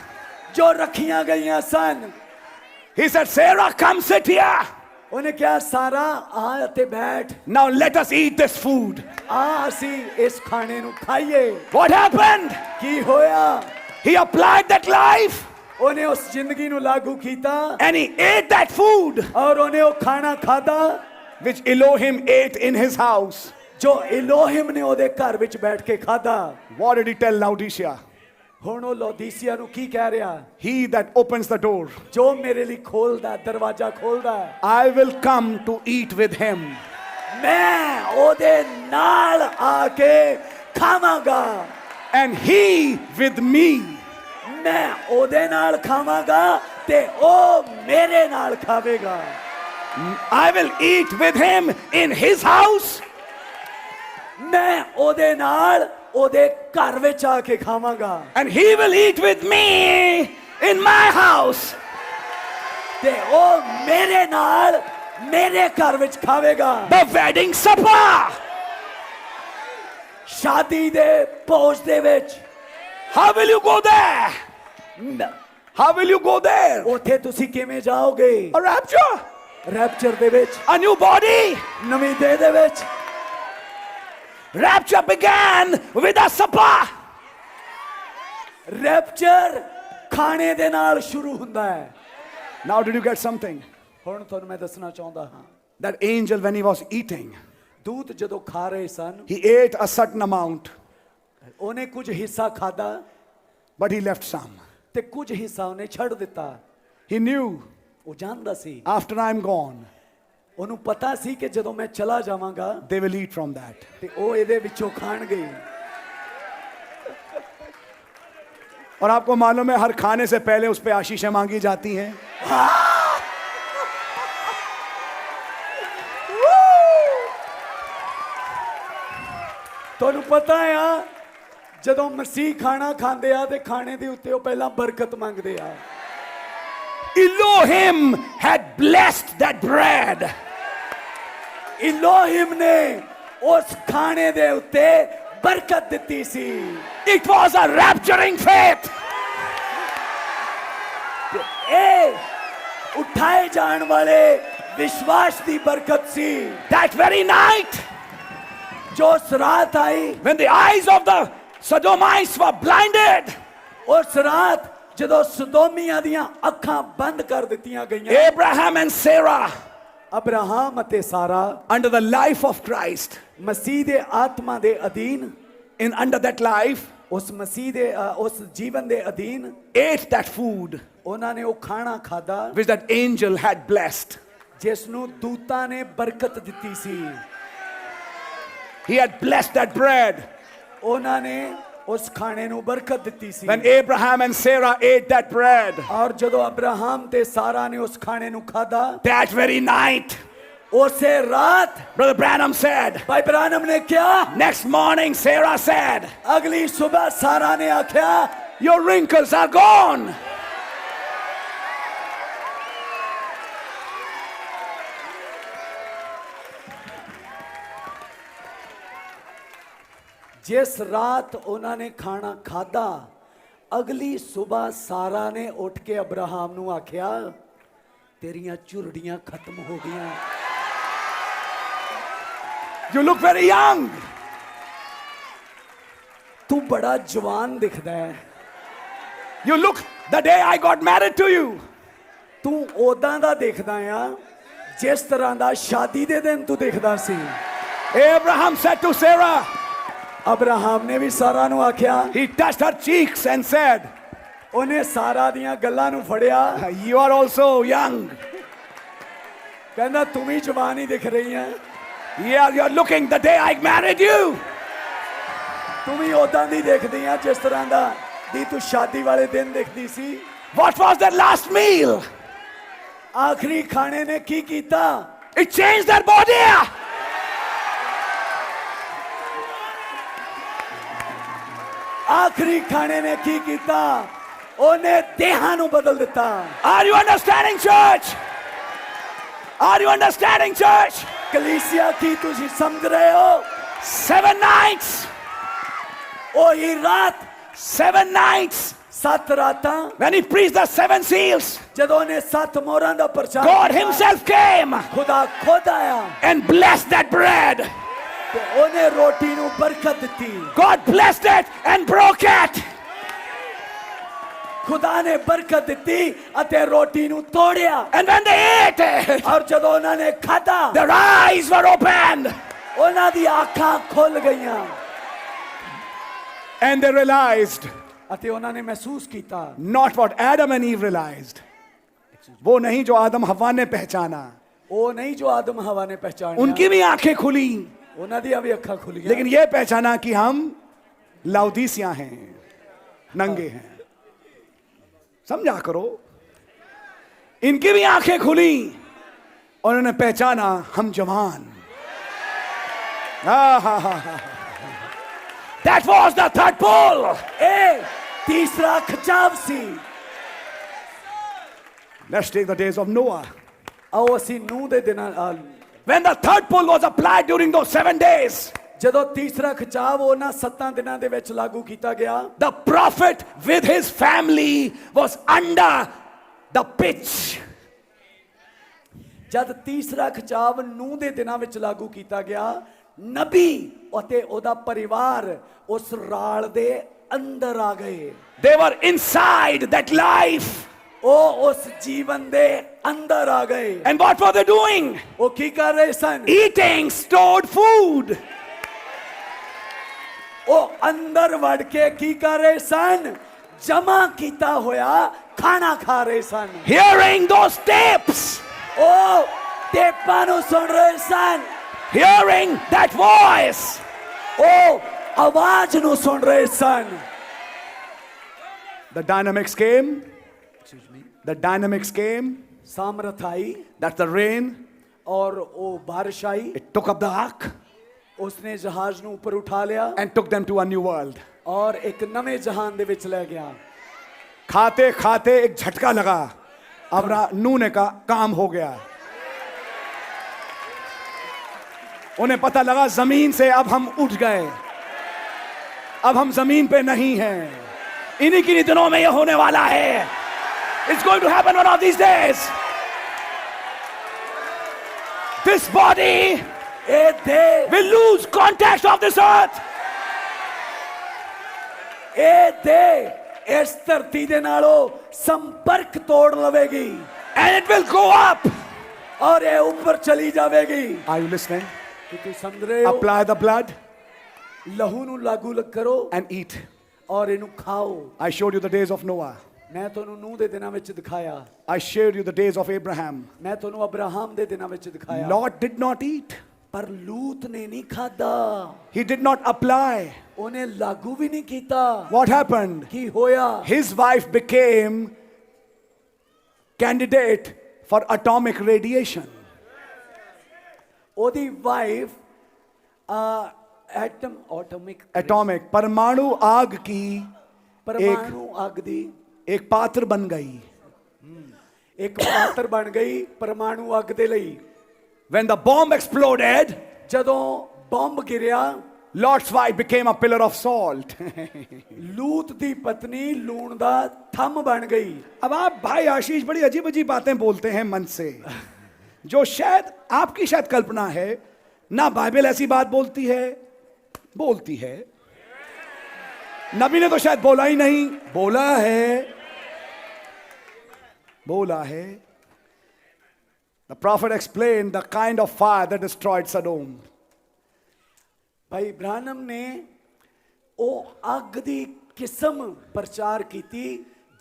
ਜੋ ਰੱਖੀਆਂ ਗਈਆਂ ਸਨ। He said, Sarah, come sit here. ਉਹਨੇ ਕਿਹਾ ਸਾਰਾ ਆ ਤੇ ਬੈਠ, Now let us eat this food. ਆ ਅਸੀਂ ਇਸ ਖਾਣੇ ਨੂੰ ਖਾਈਏ। What happened? ਕੀ ਹੋਇਆ? He applied that life ਉਹਨੇ ਉਸ ਜ਼ਿੰਦਗੀ ਨੂੰ ਲਾਗੂ ਕੀਤਾ and he ate that food ਔਰ ਉਹਨੇ ਉਹ ਖਾਣਾ ਖਾਦਾ which Elohim ate in his house. ਜੋ ਇਲੋਹਿਮ ਨੇ ਉਹਦੇ ਘਰ ਵਿੱਚ ਬੈਠ ਕੇ ਖਾਦਾ। What did he tell Laodicea? ਹੁਣ ਉਹ ਲੋਦੀਸੀਆ ਨੂੰ ਕੀ ਕਹਿ ਰਿਹਾ? He that opens the door, ਜੋ ਮੇਰੇ ਲਈ ਖੋਲਦਾ, ਦਰਵਾਜ਼ਾ ਖੋਲਦਾ, I will come to eat with him. ਮੈਂ ਉਹਦੇ ਨਾਲ ਆ ਕੇ ਖਾਵਾਂਗਾ। And he with me. ਮੈਂ ਉਹਦੇ ਨਾਲ ਖਾਵਾਂਗਾ ਤੇ ਉਹ ਮੇਰੇ ਨਾਲ ਖਾਵੇਗਾ। I will eat with him in his house. ਮੈਂ ਉਹਦੇ ਨਾਲ ਉਹਦੇ ਘਰ ਵਿੱਚ ਆ ਕੇ ਖਾਵਾਂਗਾ। And he will eat with me in my house. ਤੇ ਉਹ ਮੇਰੇ ਨਾਲ ਮੇਰੇ ਘਰ ਵਿੱਚ ਖਾਵੇਗਾ। The wedding supper. ਸ਼ਾਦੀ ਦੇ ਭੋਜ ਦੇ ਵਿੱਚ। How will you go there? How will you go there? ਉੱਥੇ ਤੁਸੀਂ ਕਿਵੇਂ ਜਾਓਗੇ? A rapture. ਰੈਪਚਰ ਦੇ ਵਿੱਚ, A new body. ਨਵੀਂ ਦੇਹ ਦੇ ਵਿੱਚ। Rapture began with a supper. Rupture ਖਾਣੇ ਦੇ ਨਾਲ ਸ਼ੁਰੂ ਹੁੰਦਾ ਹੈ। Now did you get something? ਹੁਣ ਤੁਹਾਨੂੰ ਮੈਂ ਦੱਸਣਾ ਚਾਹੁੰਦਾ ਹਾਂ, That angel when he was eating, ਦੂਤ ਜਦੋਂ ਖਾ ਰਹੇ ਸਨ, he ate a certain amount, ਉਹਨੇ ਕੁਝ ਹਿੱਸਾ ਖਾਦਾ but he left some. ਤੇ ਕੁਝ ਹਿੱਸਾ ਉਹਨੇ ਛੱਡ ਦਿੱਤਾ। He knew ਉਹ ਜਾਣਦਾ ਸੀ, after I'm gone, ਉਹਨੂੰ ਪਤਾ ਸੀ ਕਿ ਜਦੋਂ ਮੈਂ ਚਲਾ ਜਾਵਾਂਗਾ they will eat from that. ਤੇ ਉਹ ਇਹਦੇ ਵਿੱਚੋਂ ਖਾਣਗੇ। और आपको मालूम है हर खाने से पहले उस पे आशीषें मांगी जाती हैं। ਤੁਹਾਨੂੰ ਪਤਾ ਆ ਜਦੋਂ ਮਸੀਹ ਖਾਣਾ ਖਾਂਦੇ ਆ ਤੇ ਖਾਣੇ ਦੇ ਉੱਤੇ ਉਹ ਪਹਿਲਾਂ ਬਰਕਤ ਮੰਗਦੇ ਆ। Elohim had blessed that bread. ਇਲੋਹਿਮ ਨੇ ਉਸ ਖਾਣੇ ਦੇ ਉੱਤੇ ਬਰਕਤ ਦਿੱਤੀ ਸੀ। It was a rapturing faith. ਇਹ ਉਠਾਏ ਜਾਣ ਵਾਲੇ ਵਿਸ਼ਵਾਸ ਦੀ ਬਰਕਤ ਸੀ। That very night, ਜੋ ਰਾਤ ਆਈ, when the eyes of the Sodomites were blinded, ਉਸ ਰਾਤ ਜਦੋਂ ਸਦੋਮੀਆਂ ਦੀਆਂ ਅੱਖਾਂ ਬੰਦ ਕਰ ਦਿੱਤੀਆਂ ਗਈਆਂ, Abraham and Sarah, ਅਬਰਾਹਮ ਅਤੇ ਸਾਰਾ under the life of Christ, ਮਸੀਹ ਦੇ ਆਤਮਾ ਦੇ ਅਧੀਨ, under that life, ਉਸ ਮਸੀਹ ਦੇ ਉਸ ਜੀਵਨ ਦੇ ਅਧੀਨ ate that food ਉਹਨਾਂ ਨੇ ਉਹ ਖਾਣਾ ਖਾਦਾ which that angel had blessed. ਜਿਸ ਨੂੰ ਦੂਤਾਂ ਨੇ ਬਰਕਤ ਦਿੱਤੀ ਸੀ। He had blessed that bread. ਉਹਨਾਂ ਨੇ ਉਸ ਖਾਣੇ ਨੂੰ ਬਰਕਤ ਦਿੱਤੀ ਸੀ। When Abraham and Sarah ate that bread, ਔਰ ਜਦੋਂ ਅਬਰਾਹਮ ਤੇ ਸਾਰਾ ਨੇ ਉਸ ਖਾਣੇ ਨੂੰ ਖਾਦਾ, that very night, ਉਸੇ ਰਾਤ Brother Branham said, ਭਾਈ ਬ੍ਰਾਨਮ ਨੇ ਕਿਹਾ, next morning Sarah said, ਅਗਲੀ ਸਵੇਰ ਸਾਰਾ ਨੇ ਆਖਿਆ, your wrinkles are gone. ਜਿਸ ਰਾਤ ਉਹਨਾਂ ਨੇ ਖਾਣਾ ਖਾਦਾ ਅਗਲੀ ਸਵੇਰ ਸਾਰਾ ਨੇ ਉੱਠ ਕੇ ਅਬਰਾਹਮ ਨੂੰ ਆਖਿਆ ਤੇਰੀਆਂ ਝੁਰੜੀਆਂ ਖਤਮ ਹੋ ਗਈਆਂ। You look very young. ਤੂੰ ਬੜਾ ਜਵਾਨ ਦਿਖਦਾ ਹੈ। You look the day I got married to you. ਤੂੰ ਉਦਾਂ ਦਾ ਦਿਖਦਾ ਆ ਜਿਸ ਤਰ੍ਹਾਂ ਦਾ ਸ਼ਾਦੀ ਦੇ ਦਿਨ ਤੂੰ ਦਿਖਦਾ ਸੀ। Abraham said to Sarah, Abraham ਨੇ ਵੀ ਸਾਰਾ ਨੂੰ ਆਖਿਆ, he touched her cheeks and said, ਉਹਨੇ ਸਾਰਾ ਦੀਆਂ ਗੱਲਾਂ ਨੂੰ ਫੜਿਆ, you are also young. ਕਹਿੰਦਾ ਤੂੰ ਵੀ ਜਵਾਨ ਹੀ ਦਿਖ ਰਹੀ ਹੈ। Yeah, you're looking the day I married you. ਤੂੰ ਵੀ ਉਦਾਂ ਦੀ ਦਿਖਦੀ ਆ ਜਿਸ ਤਰ੍ਹਾਂ ਦਾ ਦੀ ਤੂੰ ਸ਼ਾਦੀ ਵਾਲੇ ਦਿਨ ਦਿਖਦੀ ਸੀ। What was their last meal? ਆਖਰੀ ਖਾਣੇ ਨੇ ਕੀ ਕੀਤਾ? It changed their body. ਆਖਰੀ ਖਾਣੇ ਨੇ ਕੀ ਕੀਤਾ? ਉਹਨੇ ਦੇਹਾਂ ਨੂੰ ਬਦਲ ਦਿੱਤਾ। Are you understanding, church? Are you understanding, church? ਕਲੀਸਿਆ ਕੀ ਤੁਸੀਂ ਸਮਝ ਰਹੇ ਹੋ? 7 nights. ਉਹੀ ਰਾਤ, 7 nights. 7 ਰਾਤਾਂ, When he preached the 7 seals, ਜਦੋਂ ਉਹਨੇ 7 ਮੋਹਰਾਂ ਦਾ ਪ੍ਰਚਾਰ God ਕੀਤਾ, himself came ਖੁਦਾ ਖੁਦ ਆਇਆ and blessed that bread. ਤੇ ਉਹਨੇ ਰੋਟੀ ਨੂੰ ਬਰਕਤ ਦਿੱਤੀ। God blessed it and broke it. ਖੁਦਾ ਨੇ ਬਰਕਤ ਦਿੱਤੀ ਅਤੇ ਰੋਟੀ ਨੂੰ ਤੋੜਿਆ। And when they ate it, ਔਰ ਜਦੋਂ ਉਹਨਾਂ ਨੇ ਖਾਧਾ, their eyes were opened. ਉਹਨਾਂ ਦੀ ਅੱਖਾਂ ਖੁੱਲ ਗਈਆਂ And they realized ਅਤੇ ਉਹਨਾਂ ਨੇ ਮਹਿਸੂਸ ਕੀਤਾ not what Adam and Eve realized. वो नहीं जो आदम हवा ने पहचाना. ਉਹ ਨਹੀਂ ਜੋ ਆਦਮ ਹਵਾ ਨੇ ਪਹਿਚਾਨਿਆ। उनकी भी आंखें खुली, ਉਹਨਾਂ ਦੀਆਂ ਵੀ ਅੱਖਾਂ ਖੁੱਲ ਗਈਆਂ। लेकिन ये पहचाना कि हम लाउदीसिया हैं, नंगे हैं। समझा करो। इनकी भी आंखें खुली और उन्होंने पहचाना हम जवान। That was the third pull. ਇਹ ਤੀਸਰਾ ਖਿਚਾਵ ਸੀ। Let's take the days of Noah. ਆਓ ਅਸੀਂ ਨੂਹ ਦੇ ਦਿਨਾਂ When the third pull was applied during those 7 days, ਜਦੋਂ ਤੀਸਰਾ ਖਿਚਾਵ ਉਹਨਾਂ 7 ਦਿਨਾਂ ਦੇ ਵਿੱਚ ਲਾਗੂ ਕੀਤਾ ਗਿਆ, the prophet with his family was under the pitch. ਜਦ ਤੀਸਰਾ ਖਿਚਾਵ ਨੂਹ ਦੇ ਦਿਨਾਂ ਵਿੱਚ ਲਾਗੂ ਕੀਤਾ ਗਿਆ, ਨਬੀ ਅਤੇ ਉਹਦਾ ਪਰਿਵਾਰ ਉਸ ਰਾਲ ਦੇ ਅੰਦਰ ਆ ਗਏ। They were inside that life. ਉਹ ਉਸ ਜੀਵਨ ਦੇ ਅੰਦਰ ਆ ਗਏ। And what were they doing? ਉਹ ਕੀ ਕਰ ਰਹੇ ਸਨ? Eating stored food. ਉਹ ਅੰਦਰ ਵੜ ਕੇ ਕੀ ਕਰ ਰਹੇ ਸਨ? ਜਮਾ ਕੀਤਾ ਹੋਇਆ ਖਾਣਾ ਖਾ ਰਹੇ ਸਨ। Hearing those tapes. ਉਹ ਟੇਪਾਂ ਨੂੰ ਸੁਣ ਰਹੇ ਸਨ। Hearing that voice. ਉਹ ਆਵਾਜ਼ ਨੂੰ ਸੁਣ ਰਹੇ ਸਨ। The dynamics came. The dynamics came. ਸਾਮਰਥ I. That's the rain. ਔਰ ਉਹ ਬਾਰਿਸ਼ ਆਈ। It took up the ark ਉਸਨੇ ਜਹਾਜ਼ ਨੂੰ ਉੱਪਰ ਉਠਾ ਲਿਆ and took them to a new world. ਔਰ ਇੱਕ ਨਵੇਂ ਜਹਾਨ ਦੇ ਵਿੱਚ ਲੈ ਗਿਆ। खाते खाते एक झटका लगा। अब नूह ने कहा काम हो गया। उन्हें पता लगा जमीन से अब हम उठ गए, अब हम जमीन पे नहीं हैं। इन्हीं किन्हीं दिनों में यह होने वाला है। It's going to happen one of these days. This body ਇਹ ਦੇਹ will lose contact of this earth. ਇਹ ਦੇਹ ਇਸ ਧਰਤੀ ਦੇ ਨਾਲੋਂ ਸੰਪਰਕ ਤੋੜ ਲਵੇਗੀ And it will go up. ਔਰ ਇਹ ਉੱਪਰ ਚਲੀ ਜਾਵੇਗੀ। Are you listening? ਕੀ ਤੁਸੀਂ ਸਮਝ ਰਹੇ ਹੋ? Apply the blood ਲਹੂ ਨੂੰ ਲਾਗੂ ਕਰੋ and eat. ਔਰ ਇਹਨੂੰ ਖਾਓ। I showed you the days of Noah. ਮੈਂ ਤੁਹਾਨੂੰ ਨੂਹ ਦੇ ਦਿਨਾਂ ਵਿੱਚ ਦਿਖਾਇਆ। I shared you the days of Abraham. ਮੈਂ ਤੁਹਾਨੂੰ ਅਬਰਾਹਮ ਦੇ ਦਿਨਾਂ ਵਿੱਚ ਦਿਖਾਇਆ। Lot did not eat. ਪਰ ਲੂਤ ਨੇ ਨਹੀਂ ਖਾਦਾ। He did not apply. ਉਹਨੇ ਲਾਗੂ ਵੀ ਨਹੀਂ ਕੀਤਾ। What happened? ਕੀ ਹੋਇਆ? His wife became candidate for atomic radiation. ਉਹਦੀ ਵਾਈਫ Atomic परमाणु आग की ਪਰਮਾਣੂ ਅੱਗ ਦੀ एक पात्र बन गई. ਇੱਕ ਪਾਤਰ ਬਣ ਗਈ ਪਰਮਾਣੂ ਅੱਗ ਦੇ ਲਈ। When the bomb exploded, ਜਦੋਂ bomb ਗਿਰਿਆ, Lot's wife became a pillar of salt. लूत दी पत्नी लूण दा थम बन गई। अब आप भाई आशीष बड़ी अजीब अजीब बातें बोलते हैं मन से, जो शायद आपकी शायद कल्पना है ना। बाइबल ऐसी बात बोलती है, बोलती है। नबी ने तो शायद बोला ही नहीं, बोला है, बोला है। The prophet explained the kind of fire that destroyed Sodom. भाई ब्रानम ने ਉਹ ਅੱਗ ਦੀ ਕਿਸਮ ਪ੍ਰਚਾਰ ਕੀਤੀ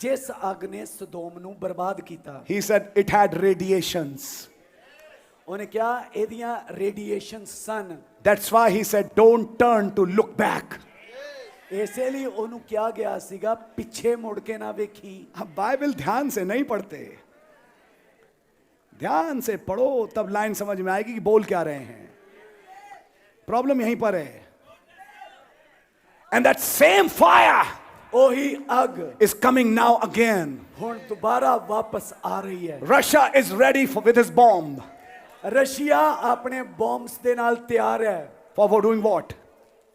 ਜਿਸ ਅੱਗ ਨੇ ਸਦੋਮ ਨੂੰ ਬਰਬਾਦ ਕੀਤਾ। He said it had radiations. ਉਹਨੇ ਕਿਹਾ ਇਹਦੀਆਂ ਰੇਡੀਏਸ਼ਨ ਸਨ। That's why he said don't turn to look back. ਇਸੇ ਲਈ ਉਹਨੂੰ ਕਿਹਾ ਗਿਆ ਸੀਗਾ ਪਿੱਛੇ ਮੁੜ ਕੇ ਨਾ ਵੇਖੀ। अब बाइबल ध्यान से नहीं पढ़ते, ध्यान से पढ़ो तब लाइन समझ में आएगी कि बोल क्या रहे हैं। प्रॉब्लम यहीं पर है। And that same fire ਉਹੀ ਅੱਗ is coming now again. ਹੁਣ ਦੁਬਾਰਾ ਵਾਪਸ ਆ ਰਹੀ ਹੈ। Russia is ready with his bomb. Russia ਆਪਣੇ ਬੰਬਸ ਦੇ ਨਾਲ ਤਿਆਰ ਹੈ। For doing what?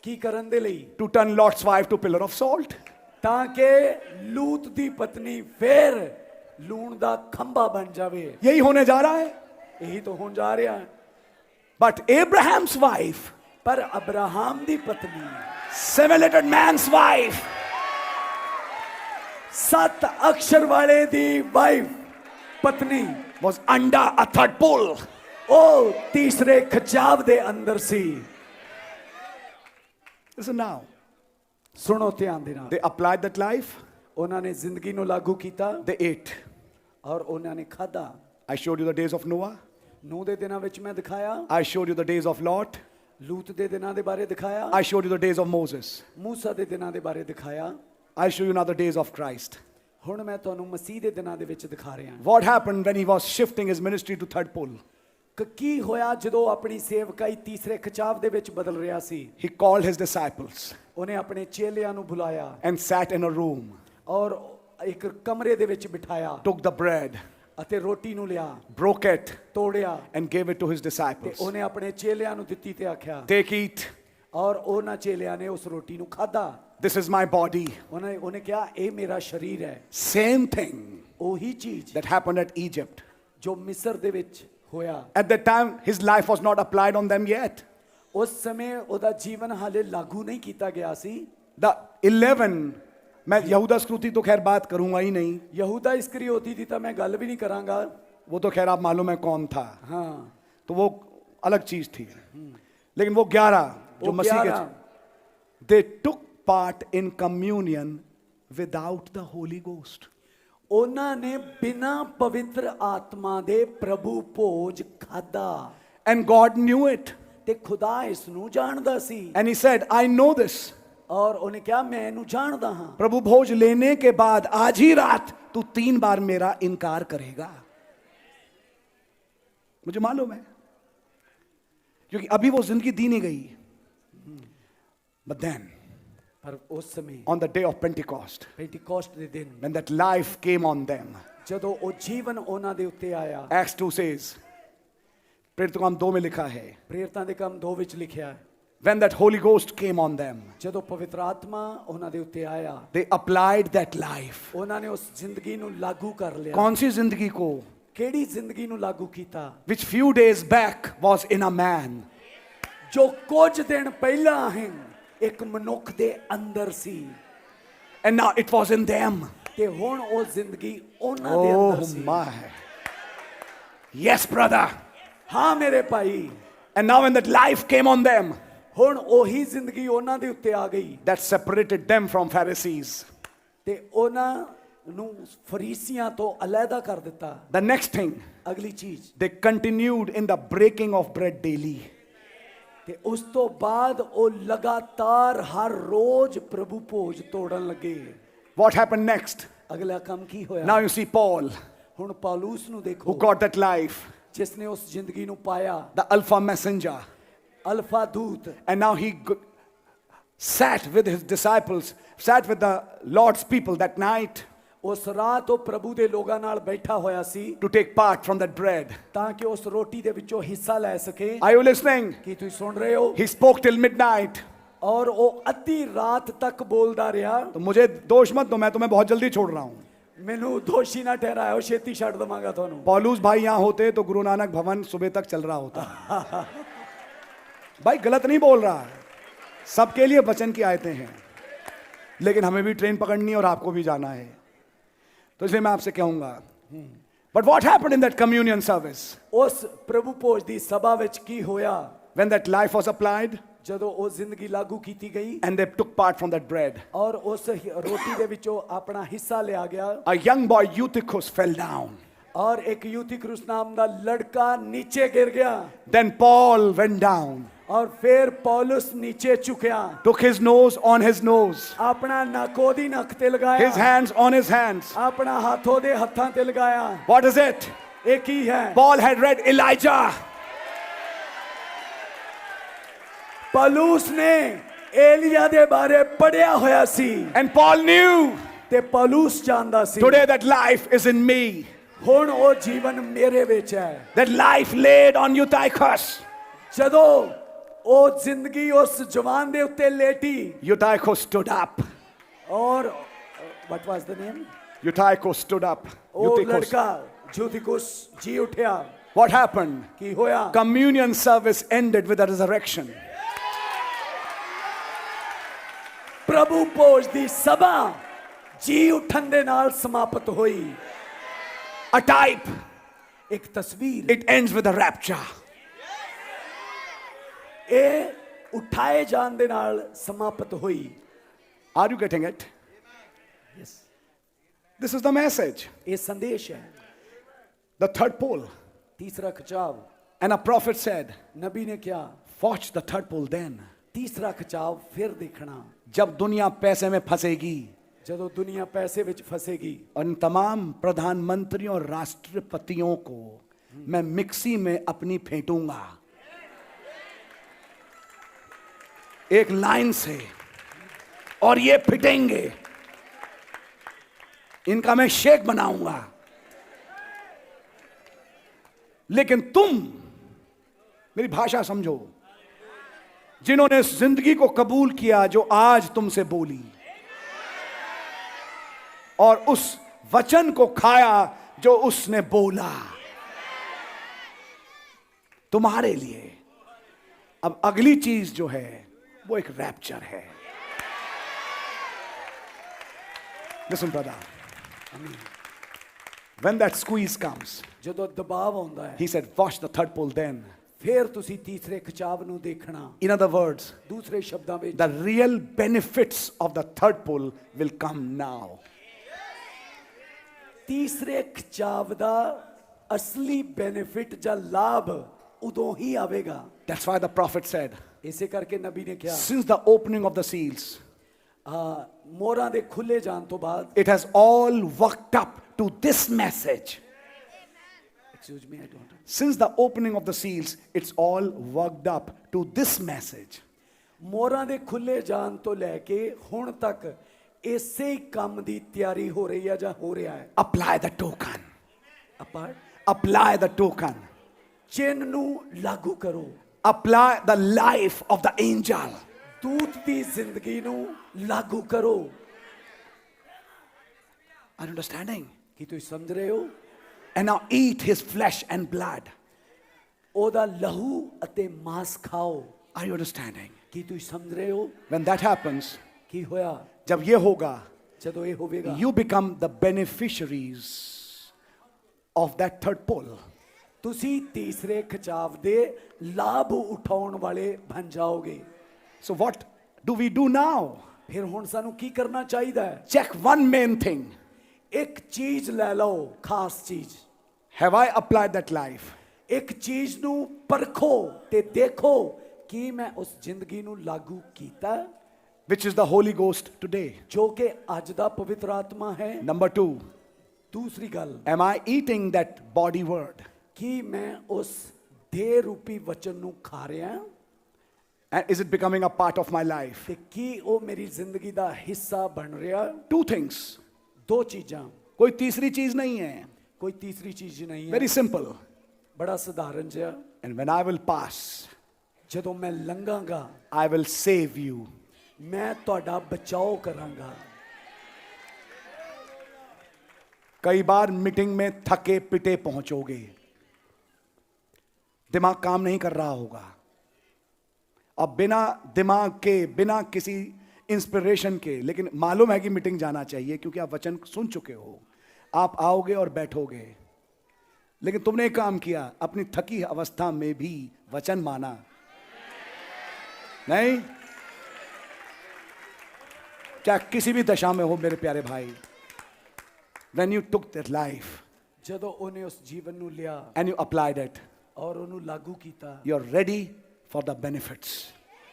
ਕੀ ਕਰਨ ਦੇ ਲਈ? To turn Lot's wife to pillar of salt. ਤਾਂ ਕਿ ਲੂਤ ਦੀ ਪਤਨੀ ਫੇਰ ਲੂਣ ਦਾ ਖੰਭਾ ਬਣ ਜਾਵੇ। यही होने जा रहा है। ਇਹੀ ਤਾਂ ਹੋਣ ਜਾ ਰਿਹਾ ਹੈ। But Abraham's wife, ਪਰ ਅਬਰਾਹਮ ਦੀ ਪਤਨੀ, seven-letter man's wife, 7 ਅਕਸ਼ਰ ਵਾਲੇ ਦੀ ਵਾਈਫ ਪਤਨੀ, was under a third pull. ਉਹ ਤੀਸਰੇ ਖਿਚਾਵ ਦੇ ਅੰਦਰ ਸੀ। Listen now. ਸੁਣੋ ਧਿਆਨ ਦੇ ਨਾਲ। They applied that life. ਉਹਨਾਂ ਨੇ ਜ਼ਿੰਦਗੀ ਨੂੰ ਲਾਗੂ ਕੀਤਾ They ate. ਔਰ ਉਹਨਾਂ ਨੇ ਖਾਧਾ। I showed you the days of Noah. ਨੂਹ ਦੇ ਦਿਨਾਂ ਵਿੱਚ ਮੈਂ ਦਿਖਾਇਆ। I showed you the days of Lot. ਲੂਤ ਦੇ ਦਿਨਾਂ ਦੇ ਬਾਰੇ ਦਿਖਾਇਆ। I showed you the days of Moses. ਮੂਸਾ ਦੇ ਦਿਨਾਂ ਦੇ ਬਾਰੇ ਦਿਖਾਇਆ। I show you now the days of Christ. ਹੁਣ ਮੈਂ ਤੁਹਾਨੂੰ ਮਸੀਹ ਦੇ ਦਿਨਾਂ ਦੇ ਵਿੱਚ ਦਿਖਾ ਰਿਹਾ ਹਾਂ। What happened when he was shifting his ministry to third pull? ਕੀ ਹੋਇਆ ਜਦੋਂ ਆਪਣੀ ਸੇਵਕਾਈ ਤੀਸਰੇ ਖਿਚਾਵ ਦੇ ਵਿੱਚ ਬਦਲ ਰਿਹਾ ਸੀ? He called his disciples ਉਹਨੇ ਆਪਣੇ ਚੇਲਿਆਂ ਨੂੰ ਬੁਲਾਇਆ and sat in a room, ਔਰ ਇੱਕ ਕਮਰੇ ਦੇ ਵਿੱਚ ਬਿਠਾਇਆ took the bread, ਅਤੇ ਰੋਟੀ ਨੂੰ ਲਿਆ, broke it, ਤੋੜਿਆ and gave it to his ਤੇ disciples. ਉਹਨੇ ਆਪਣੇ ਚੇਲਿਆਂ ਨੂੰ ਦਿੱਤੀ ਤੇ ਆਖਿਆ Take, eat. ਔਰ ਉਹਨਾਂ ਚੇਲਿਆਂ ਨੇ ਉਸ ਰੋਟੀ ਨੂੰ ਖਾਧਾ। This is my body. ਉਹਨੇ ਕਿਹਾ ਇਹ ਮੇਰਾ ਸਰੀਰ ਹੈ। Same thing ਉਹੀ ਚੀਜ਼ that happened at Egypt. ਜੋ ਮਿਸਰ ਦੇ ਵਿੱਚ ਹੋਇਆ। At that time, his life was not applied on them yet. ਉਸ ਸਮੇਂ ਉਹਦਾ ਜੀਵਨ ਹਾਲੇ ਲਾਗੂ ਨਹੀਂ ਕੀਤਾ ਗਿਆ ਸੀ। The 11, मैं यहूदा स्क्रूती तो खैर बात करूंगा ही नहीं, ਯਹੂਦਾ ਇਸਕरियोती ਦੀ ਤਾਂ ਮੈਂ ਗੱਲ ਵੀ ਨਹੀਂ ਕਰਾਂਗਾ। वो तो खैर आप मालूम है कौन था, ਹਾਂ तो वो अलग चीज थी। लेकिन वो 11 जो वो मसीह के 11 they took part in communion without the Holy Ghost. ਉਹਨਾਂ ਨੇ ਬਿਨਾਂ ਪਵਿੱਤਰ ਆਤਮਾ ਦੇ ਪ੍ਰਭੂ ਭੋਜ ਖਾਧਾ And God knew it. ਤੇ ਖੁਦਾ ਇਸ ਨੂੰ ਜਾਣਦਾ ਸੀ। And he said, I know this. ਔਰ ਉਹਨੇ ਕਿਹਾ ਮੈਂ ਇਹਨੂੰ ਜਾਣਦਾ ਹਾਂ। प्रभु भोज लेने के बाद आज ही रात तू 3 बार मेरा इनकार करेगा। मुझे मालूम है, क्योंकि अभी वो जिंदगी दी नहीं गई। But then, ਪਰ ਉਸ ਸਮੇਂ on the day of Pentecost, ਪੈਂਟੀਕੋਸਟ ਦੇ ਦਿਨ when that life came on them, ਜਦੋਂ ਉਹ ਜੀਵਨ ਉਹਨਾਂ ਦੇ ਉੱਤੇ ਆਇਆ। Acts 2 says, प्रेरितों काम 2 में लिखा है, ਪ੍ਰੇਰਿਤਾਂ ਦੇ ਕੰਮ 2 ਵਿੱਚ ਲਿਖਿਆ ਹੈ when that Holy Ghost came on them, ਜਦੋਂ ਪਵਿੱਤਰ ਆਤਮਾ ਉਹਨਾਂ ਦੇ ਉੱਤੇ ਆਇਆ they applied that life. ਉਹਨਾਂ ਨੇ ਉਸ ਜ਼ਿੰਦਗੀ ਨੂੰ ਲਾਗੂ ਕਰ ਲਿਆ। कौन सी जिंदगी को? ਕਿਹੜੀ ਜ਼ਿੰਦਗੀ ਨੂੰ ਲਾਗੂ ਕੀਤਾ? Which few days back was in a man. ਜੋ ਕੁਝ ਦਿਨ ਪਹਿਲਾਂ ਹੀ ਇੱਕ ਮਨੁੱਖ ਦੇ ਅੰਦਰ ਸੀ And now it was in them. ਤੇ ਹੁਣ ਉਹ ਜ਼ਿੰਦਗੀ ਉਹਨਾਂ ਦੇ ਅੰਦਰ Oh C. my. Yes, brother. ਹਾਂ ਮੇਰੇ ਭਾਈ, And now when that life came on them, ਹੁਣ ਉਹੀ ਜ਼ਿੰਦਗੀ ਉਹਨਾਂ ਦੇ ਉੱਤੇ ਆ ਗਈ that separated them from Pharisees. ਤੇ ਉਹਨਾਂ ਨੂੰ ਫਰੀਸੀਆਂ ਤੋਂ ਅਲੱਗਾ ਕਰ ਦਿੱਤਾ। The next thing, ਅਗਲੀ ਚੀਜ਼, they continued in the breaking of bread daily. ਤੇ ਉਸ ਤੋਂ ਬਾਅਦ ਉਹ ਲਗਾਤਾਰ ਹਰ ਰੋਜ਼ ਪ੍ਰਭੂ ਭੋਜ ਤੋੜਨ ਲੱਗੇ। What happened next? ਅਗਲਾ ਕੰਮ ਕੀ ਹੋਇਆ? Now you see Paul, ਹੁਣ ਪੌਲੁਸ ਨੂੰ who ਦੇਖੋ got that life, ਜਿਸ ਨੇ ਉਸ ਜ਼ਿੰਦਗੀ ਨੂੰ ਪਾਇਆ, the alpha messenger. ਅਲਫਾ ਦੂਤ। And now he sat with his disciples, sat with the Lord's people that night ਉਸ ਰਾਤ ਉਹ ਪ੍ਰਭੂ ਦੇ ਲੋਕਾਂ ਨਾਲ ਬੈਠਾ ਹੋਇਆ ਸੀ to take part from that bread. ਤਾਂ ਕਿ ਉਸ ਰੋਟੀ ਦੇ ਵਿੱਚੋਂ ਹਿੱਸਾ ਲੈ ਸਕੇ। Are you listening? ਕੀ ਤੁਸੀਂ ਸੁਣ ਰਹੇ ਹੋ? He spoke till midnight. और वो अद्धी रात तक बोलता रहा। तो मुझे दोष मत दो, मैं तुम्हें बहुत जल्दी छोड़ रहा हूं। मैनू दोषी ना ठहराओ, छेती छड़ दवांगा ਤੁਹਾਨੂੰ। पौलुस भाई यहां होते तो गुरु नानक भवन सुबह तक चल रहा होता। भाई गलत नहीं बोल रहा है, सबके लिए वचन की आयतें हैं, लेकिन हमें भी ट्रेन पकड़नी है और आपको भी जाना है। तो इसलिए मैं आपसे कहूंगा, but what happened in that communion service? उस प्रभु भोज ਦੀ ਸਭਾ ਵਿੱਚ ਕੀ ਹੋਇਆ? When that life was applied ਜਦੋਂ ਉਹ ਜ਼ਿੰਦਗੀ ਲਾਗੂ ਕੀਤੀ ਗਈ and they took part from that bread, ਔਰ ਉਸ ਰੋਟੀ ਦੇ ਵਿੱਚੋਂ ਆਪਣਾ ਹਿੱਸਾ ਲਿਆ ਗਿਆ, a young boy Eutychus fell down. ਔਰ ਇੱਕ यूथिकुस ਨਾਮ ਦਾ ਲੜਕਾ ਨੀਚੇ ਗਿਰ ਗਿਆ। Then Paul went down, और फिर पौलुस नीचे झुकया, took his nose on his nose, अपना नक ओदी नक ते लगाया, his hands on his hands. अपना हाथ ओदे हत्थां ते लगाया। What is it? एक ही है। Paul had read Elijah. पौलुस ने एलिया दे बारे पढ़िया होया सी, And Paul knew ते पौलुस जानदा सी today that life is in me. हुण ओ जीवन मेरे विच है। That life laid on Eutychus. जदों ओ जिंदगी उस जवान दे उत्ते लेटी Eutychus stood up. और what was the name? Eutychus stood up. O Eutychus. लड़का यूथिकुस जी उठया। What happened? की होया? Communion service ended with a resurrection. प्रभु भोज दी सभा जी उठन दे नाल समाप्त होई। A type. एक तस्वीर। It ends with a rapture. ए उठाए जान दे नाल समाप्त होई। Are you getting it? Yes. This is the message. ये संदेश है। The third pole. तीसरा खिंचाव। And a prophet said, नबी ने क्या? watch the third pole then. तीसरा खिंचाव फिर देखना, जब दुनिया पैसे में फंसेगी जदों दुनिया पैसे विच फंसेगी और इन तमाम प्रधानमंत्रियों और राष्ट्रपतियों को मैं मिक्सी में अपनी फेंटूंगा एक लाइन से, और ये फिटेंगे, इनका मैं शेक बनाऊंगा। लेकिन तुम मेरी भाषा समझो, जिन्होंने इस जिंदगी को कबूल किया जो आज तुमसे बोली, और उस वचन को खाया जो उसने बोला, तुम्हारे लिए अब अगली चीज जो है वो एक रैप्चर है। Listen, brother. When that squeeze comes, जदों दबाव आउंदा है, he said, watch the third pole then. फिर तुसी तीसरे खिंचाव नू देखना। In other words, दूसरे शब्दां विच the real benefits of the third pole will come now. तीसरे खिंचाव दा असली बेनिफिट जा लाभ उदों ही आवेगा। That's why the prophet said, इसे करके नबी ने क्या? since the opening of the seals, मोरां दे खुले जान तो बाद, it has all worked up to this message. excuse me, I don't. Since the opening of the seals, it's all worked up to this message. मोरां दे खुले जान तो लैके हुण तक इसे ही काम दी तैयारी हो रही है या हो रहा है। Apply the token. Apart Apply the token. चिन्ह नू लागू करो। Apply the life of the angel. दूत दी जिंदगी नू लागू करो। Are you understanding? कि तुम समझ रहे हो? And now eat his flesh and blood. ओदा लहू अते मांस खाओ। Are you understanding? कि तुम समझ रहे हो? When that happens, कि होया? जब ये होगा, जदों ये होवेगा, you become the beneficiaries of that third pole. तुसी तीसरे खिंचाव दे लाभ उठाउण वाले बन जाओगे। So what do we do now? फिर हुण सानू की करना चाहिदा है? Check one main thing. एक चीज ले लो, खास चीज। Have I applied that life? एक चीज नू परखो ते देखो कि मैं उस जिंदगी नू लागू कीता, Which is the Holy Ghost today. जो कि अज दा पवित्र आत्मा है। Number 2, दूसरी गल, am I eating that body word? कि मैं उस देह रूपी वचन नू खा रहा, And is it becoming a part of my life? ते कि ओ मेरी जिंदगी दा हिस्सा बन रहा। 2 things. दो चीजां, कोई तीसरी चीज नहीं है. कोई तीसरी चीज नहीं है। Very simple. बड़ा साधारण जिहा। And when I will pass, ਜਦੋਂ ਮੈਂ ਲੰਘਾਂਗਾ I will save you. ਮੈਂ ਤੁਹਾਡਾ ਬਚਾਓ ਕਰਾਂਗਾ। कई बार मीटिंग में थके पिटे पहुंचोगे, दिमाग काम नहीं कर रहा होगा, अब बिना दिमाग के, बिना किसी इंस्पिरेशन के, लेकिन मालूम है कि मीटिंग जाना चाहिए क्योंकि आप वचन सुन चुके हो। आप आओगे और बैठोगे, लेकिन तुमने एक काम किया, अपनी थकी अवस्था में भी वचन माना नहीं। क्या किसी भी दशा में हो मेरे प्यारे भाई, when you took that life ਜਦੋਂ ਉਹਨੇ ਉਸ ਜੀਵਨ ਨੂੰ ਲਿਆ and you applied it, ਔਰ ਉਹਨੂੰ ਲਾਗੂ ਕੀਤਾ, you're ready for the benefits.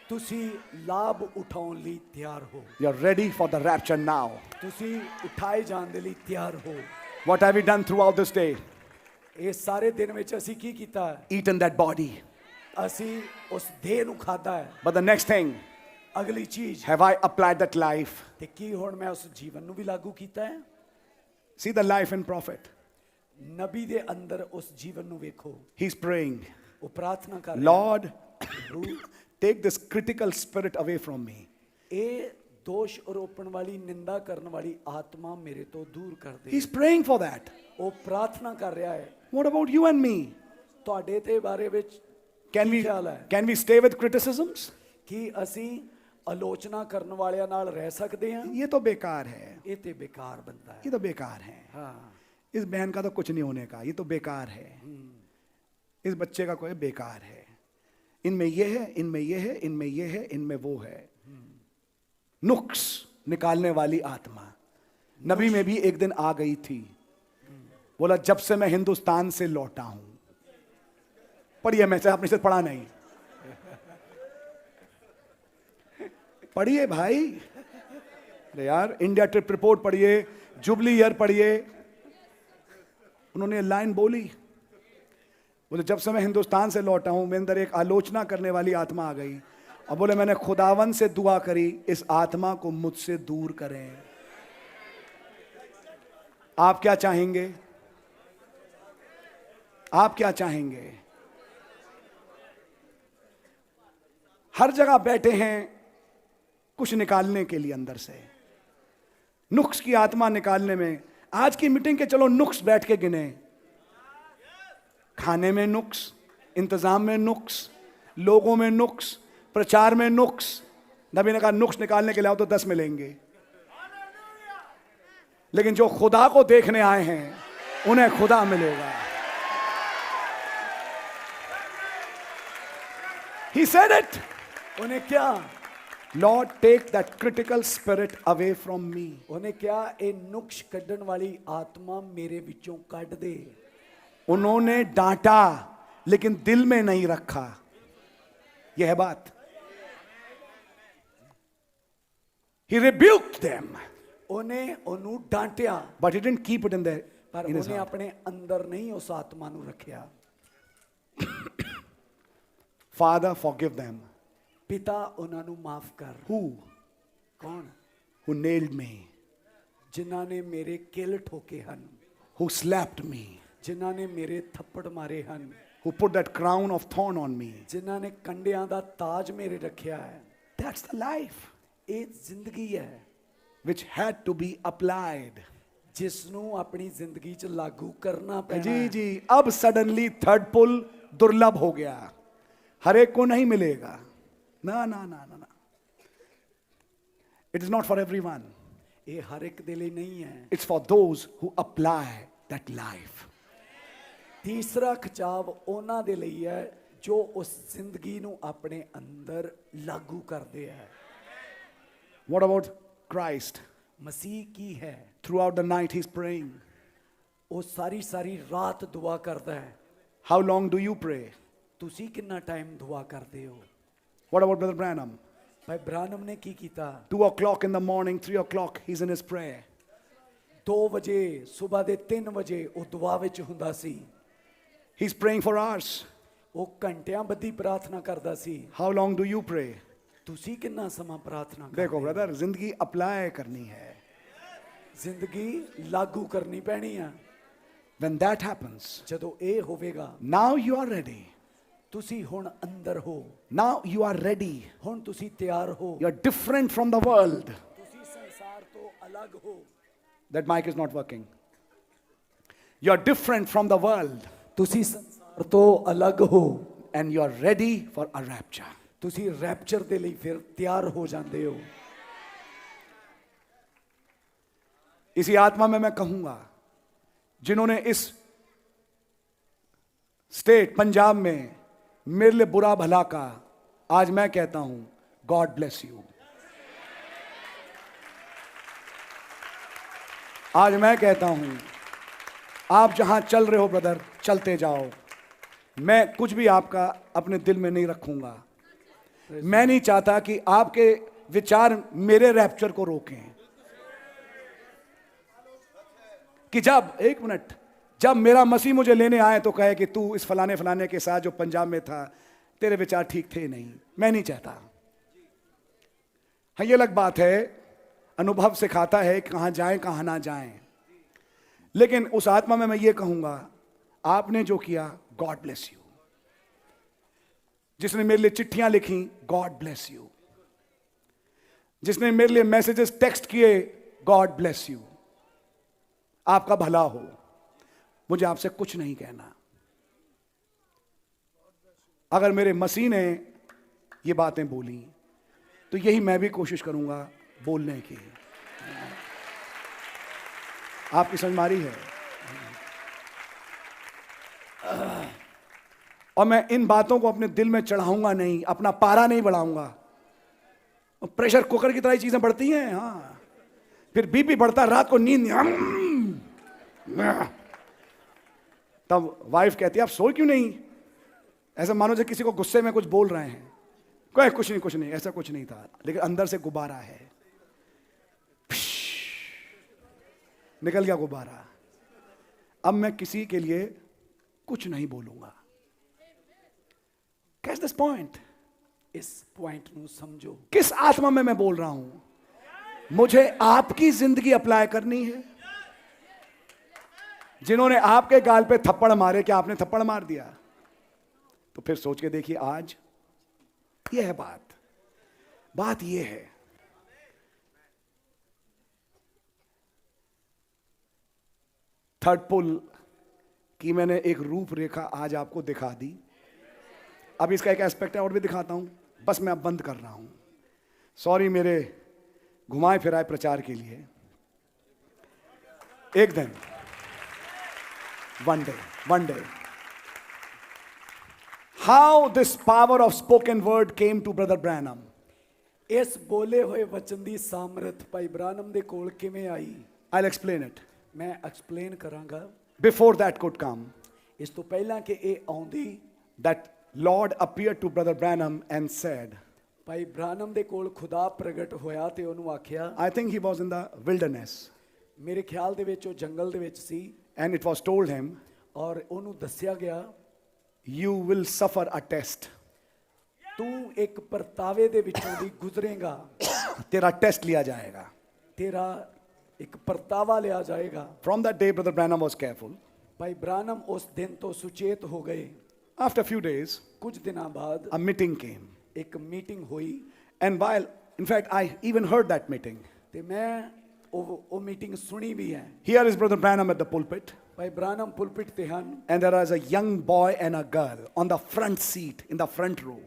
ਤੁਸੀਂ ਲਾਭ ਉਠਾਉਣ ਲਈ ਤਿਆਰ ਹੋ। You're ready for the rapture now. ਤੁਸੀਂ ਉਠਾਏ ਜਾਣ ਦੇ ਲਈ ਤਿਆਰ ਹੋ। What have we done throughout this day? ਇਹ ਸਾਰੇ ਦਿਨ ਵਿੱਚ ਅਸੀਂ ਕੀ ਕੀਤਾ? Eaten that body. ਅਸੀਂ ਉਸ ਦੇਹ ਨੂੰ ਖਾਧਾ ਹੈ। But the next thing, ਅਗਲੀ ਚੀਜ਼, have I applied that life? ਤੇ ਕੀ ਹੁਣ ਮੈਂ ਉਸ ਜੀਵਨ ਨੂੰ ਵੀ ਲਾਗੂ ਕੀਤਾ ਹੈ? See the life in prophet. ਨਬੀ ਦੇ ਅੰਦਰ ਉਸ ਜੀਵਨ ਨੂੰ ਵੇਖੋ। He's praying, ਉਹ ਪ੍ਰਾਰਥਨਾ ਕਰ ਰਿਹਾ ਹੈ, Lord, take this critical spirit away from me. ਇਹ ਦੋਸ਼ ਆਰੋਪਣ ਵਾਲੀ, ਨਿੰਦਾ ਕਰਨ ਵਾਲੀ ਆਤਮਾ ਮੇਰੇ ਤੋਂ ਦੂਰ ਕਰ ਦੇ। He's praying for that. ਉਹ ਪ੍ਰਾਰਥਨਾ ਕਰ ਰਿਹਾ ਹੈ। What about you and me? ਤੁਹਾਡੇ ਤੇ ਬਾਰੇ ਵਿੱਚ Can ਕੀ we, ਖਿਆਲ ਹੈ? can we stay with criticisms? ਕੀ ਅਸੀਂ ਆਲੋਚਨਾ ਕਰਨ ਵਾਲਿਆਂ ਨਾਲ ਰਹਿ ਸਕਦੇ ਹਾਂ? ये तो बेकार है, ਇਹ ਤੇ ਬੇਕਾਰ ਬੰਦਾ ਹੈ। ये तो बेकार है, हाँ, इस बहन का तो कुछ नहीं होने का, ये तो बेकार है, इस बच्चे का कोई बेकार है, इनमें ये है, इनमें ये है, इनमें ये है, इनमें वो है। नुक्स निकालने वाली आत्मा नबी में भी एक दिन आ गई थी। बोला जब से मैं हिंदुस्तान से लौटा हूं, पढ़िए, मैं आपने से पढ़ा नहीं, पढ़िए भाई, अरे यार इंडिया ट्रिप रिपोर्ट पढ़िए, जुबली ईयर पढ़िए। उन्होंने लाइन बोली, बोले जब से मैं हिंदुस्तान से लौटा हूं मेरे अंदर एक आलोचना करने वाली आत्मा आ गई, और बोले मैंने खुदावन से दुआ करी इस आत्मा को मुझसे दूर करें। आप क्या चाहेंगे? आप क्या चाहेंगे? हर जगह बैठे हैं कुछ निकालने के लिए अंदर से, नुक्स की आत्मा निकालने में। आज की मीटिंग के चलो नुक्स बैठ के गिने, खाने में नुक्स, इंतजाम में नुक्स, लोगों में नुक्स, प्रचार में नुक्स। नबी ने कहा नुक्स निकालने के लिए आओ तो 10 मिलेंगे, लेकिन जो खुदा को देखने आए हैं उन्हें खुदा मिलेगा। He said it. ਉਹਨੇ ਕਿਹਾ, Lord, take that critical spirit away from me. ਉਹਨੇ ਕਿਹਾ ਇਹ ਨੁਕਸ ਕੱਢਣ ਵਾਲੀ ਆਤਮਾ ਮੇਰੇ ਵਿੱਚੋਂ ਕੱਢ ਦੇ। उन्होंने डांटा लेकिन दिल में नहीं रखा, यह है बात। He rebuked them, ਉਹਨੇ ਉਹਨੂੰ ਡਾਂਟਿਆ, but he didn't keep it in there. ਪਰ In his ਉਹਨੇ heart. ਆਪਣੇ ਅੰਦਰ ਨਹੀਂ ਉਸ ਆਤਮਾ ਨੂੰ ਰੱਖਿਆ। Father, forgive them. ਪਿਤਾ ਉਹਨਾਂ ਨੂੰ ਮਾਫ ਕਰ। Who? ਕੌਣ? Who nailed me? ਜਿਨ੍ਹਾਂ ਨੇ ਮੇਰੇ ਕਿਲ ਠੋਕੇ ਹਨ, Who slapped me? ਜਿਨ੍ਹਾਂ ਨੇ ਮੇਰੇ ਥੱਪੜ ਮਾਰੇ ਹਨ, Who put that crown of thorn on me? ਜਿਨ੍ਹਾਂ ਨੇ ਕੰਡਿਆਂ ਦਾ ਤਾਜ ਮੇਰੇ ਰੱਖਿਆ ਹੈ। That's the life ਇਹ ਜ਼ਿੰਦਗੀ ਹੈ which had to be applied. ਜਿਸ ਨੂੰ ਆਪਣੀ ਜ਼ਿੰਦਗੀ 'ਚ ਲਾਗੂ ਕਰਨਾ ਪੈਣਾ जी ਹੈ। जी, अब सडनली थर्ड पुल दुर्लभ हो गया, हर एक को नहीं मिलेगा। ना ना ना ना ना, it is not for everyone. ਇਹ ਹਰ ਇੱਕ ਦੇ ਲਈ ਨਹੀਂ ਹੈ। It's for those who apply that life. ਤੀਸਰਾ ਖਿਚਾਵ ਉਹਨਾਂ ਦੇ ਲਈ ਹੈ ਜੋ ਉਸ ਜ਼ਿੰਦਗੀ ਨੂੰ ਆਪਣੇ ਅੰਦਰ ਲਾਗੂ ਕਰਦੇ ਹੈ। What about Christ? ਮਸੀਹ ਕੀ ਹੈ? Throughout the night he's praying. ਉਹ ਸਾਰੀ ਸਾਰੀ ਰਾਤ ਦੁਆ ਕਰਦਾ ਹੈ। How long do you pray? ਤੁਸੀਂ ਕਿੰਨਾ ਟਾਈਮ ਦੁਆ ਕਰਦੇ ਹੋ? What about Brother Branham? ਭਾਈ ਬ੍ਰਾਨਮ ਨੇ ਕੀ ਕੀਤਾ? 2 o'clock in the morning, 3 o'clock, he's in his prayer. 2 ਵਜੇ, ਸਵੇਰ ਦੇ 3 ਵਜੇ ਉਹ ਦੁਆ ਵਿੱਚ ਹੁੰਦਾ ਸੀ। He's praying for hours. ਉਹ ਘੰਟਿਆਂ ਬੱਧੀ ਪ੍ਰਾਰਥਨਾ ਕਰਦਾ ਸੀ। How long do you pray? ਤੁਸੀਂ ਕਿੰਨਾ ਸਮਾਂ ਪ੍ਰਾਰਥਨਾ ਕਰਦੇ देखो ਹੋ? ब्रदर, जिंदगी अप्लाई करनी है. ਜ਼ਿੰਦਗੀ ਲਾਗੂ ਕਰਨੀ ਪੈਣੀ ਆ। When that happens, ਜਦੋਂ ਇਹ ਹੋਵੇਗਾ, now you are ready. ਤੁਸੀਂ ਹੁਣ ਅੰਦਰ ਹੋ, Now you are ready. ਹੁਣ ਤੁਸੀਂ ਤਿਆਰ ਹੋ, You are different from the world. ਤੁਸੀਂ ਸੰਸਾਰ ਤੋਂ ਅਲੱਗ ਹੋ, That mic is not working. You are different from the world ਤੁਸੀਂ ਸੰਸਾਰ ਤੋਂ ਅਲੱਗ ਹੋ, and you are ready for a rapture. ਤੁਸੀਂ ਰੈਪਚਰ ਦੇ ਲਈ ਫਿਰ ਤਿਆਰ ਹੋ ਜਾਂਦੇ ਹੋ। इसी आत्मा में मैं कहूंगा, जिन्होंने इस स्टेट पंजाब में मेरे लिए बुरा भला कहा, आज मैं कहता हूं गॉड ब्लेस यू। आज मैं कहता हूं आप जहां चल रहे हो ब्रदर, चलते जाओ। मैं कुछ भी आपका अपने दिल में नहीं रखूंगा। मैं नहीं चाहता कि आपके विचार मेरे रैप्चर को रोकें। कि जब एक मिनट, जब मेरा मसीह मुझे लेने आए तो कहे कि तू इस फलाने फलाने के साथ जो पंजाब में था, तेरे विचार ठीक थे नहीं। मैं नहीं चाहता। हाँ, ये अलग बात है, अनुभव सिखाता है कि कहां जाएं कहां ना जाएं। लेकिन उस आत्मा में मैं ये कहूंगा, आपने जो किया, गॉड ब्लेस यू। जिसने मेरे लिए चिट्ठियां लिखी, गॉड ब्लेस यू। जिसने मेरे लिए मैसेजेस टेक्स्ट किए, गॉड ब्लेस यू। आपका भला हो। मुझे आपसे कुछ नहीं कहना। अगर मेरे मसीह ने ये बातें बोली तो यही मैं भी कोशिश करूंगा बोलने की। आपकी समझ मारी है? और मैं इन बातों को अपने दिल में चढ़ाऊंगा नहीं, अपना पारा नहीं बढ़ाऊंगा। प्रेशर कुकर की तरह ही चीजें बढ़ती हैं। हाँ, फिर बीपी बढ़ता, रात को नींद नहीं। तब वाइफ कहती है आप सोए क्यों नहीं? ऐसा मानो जैसे किसी को गुस्से में कुछ बोल रहे हैं। कोई कुछ नहीं, ऐसा कुछ नहीं था, लेकिन अंदर से गुब्बारा है। निकल गया गुब्बारा। अब मैं किसी के लिए कुछ नहीं बोलूंगा। Catch this point. इस पॉइंट ਨੂੰ ਸਮਝੋ। किस आत्मा में मैं बोल रहा हूं? मुझे आपकी जिंदगी अप्लाई करनी है। जिन्होंने आपके गाल पे थप्पड़ मारे, क्या आपने थप्पड़ मार दिया? तो फिर सोच के देखिए, आज यह है बात यह है, थर्ड पुल की मैंने एक रूपरेखा आज आपको दिखा दी। अब इसका एक एस्पेक्ट और भी दिखाता हूं, बस मैं अब बंद कर रहा हूं। सॉरी मेरे घुमाए फिराए प्रचार के लिए। एक दिन, one day, how this power of spoken word came to Brother Branham. ਇਸ ਬੋਲੇ ਹੋਏ ਵਚਨ ਦੀ ਸਾਮਰਥ ਭਾਈ ਬ੍ਰਾਨਮ ਦੇ ਕੋਲ ਕਿਵੇਂ ਆਈ? I'll explain it. ਮੈਂ ਐਕਸਪਲੇਨ ਕਰਾਂਗਾ। Before that could come, ਇਸ ਤੋਂ ਪਹਿਲਾਂ ਕਿ ਇਹ ਆਉਂਦੀ, that Lord appeared to Brother Branham and said, ਭਾਈ ਬ੍ਰਾਨਮ ਦੇ ਕੋਲ ਖੁਦਾ ਪ੍ਰਗਟ ਹੋਇਆ ਤੇ ਉਹਨੂੰ ਆਖਿਆ, I think he was in the wilderness, ਮੇਰੇ ਖਿਆਲ ਦੇ ਵਿੱਚ ਉਹ ਜੰਗਲ ਦੇ ਵਿੱਚ ਸੀ, and it was told him, ਔਰ ਉਹਨੂੰ ਦੱਸਿਆ ਗਿਆ, you will suffer a test. ਤੂੰ ਇੱਕ ਪਰਤਾਵੇ ਦੇ ਵਿੱਚੋਂ ਦੀ ਗੁਜ਼ਰੇਗਾ। तेरा टेस्ट लिया जाएगा। ਤੇਰਾ ਇੱਕ ਪਰਤਾਵਾ ਲਿਆ ਜਾਏਗਾ। From that day, Brother Branham was careful. ਭਾਈ ਬ੍ਰਾਨਮ ਉਸ ਦਿਨ ਤੋਂ ਸੁਚੇਤ ਹੋ ਗਏ। After a few days, ਕੁਝ ਦਿਨਾਂ ਬਾਅਦ a meeting came. ਇੱਕ ਮੀਟਿੰਗ ਹੋਈ, And while, in fact, I even heard that meeting. ਤੇ ਮੈਂ ਉਹ ਮੀਟਿੰਗ ਸੁਣੀ ਵੀ ਹੈ। Here is Brother Branham at the pulpit. ਭਾਈ ਬ੍ਰਾਨਮ ਪੁਲਪਿਟ ਤੇ ਹਨ, And there is a young boy and a girl on the front seat, in the front row.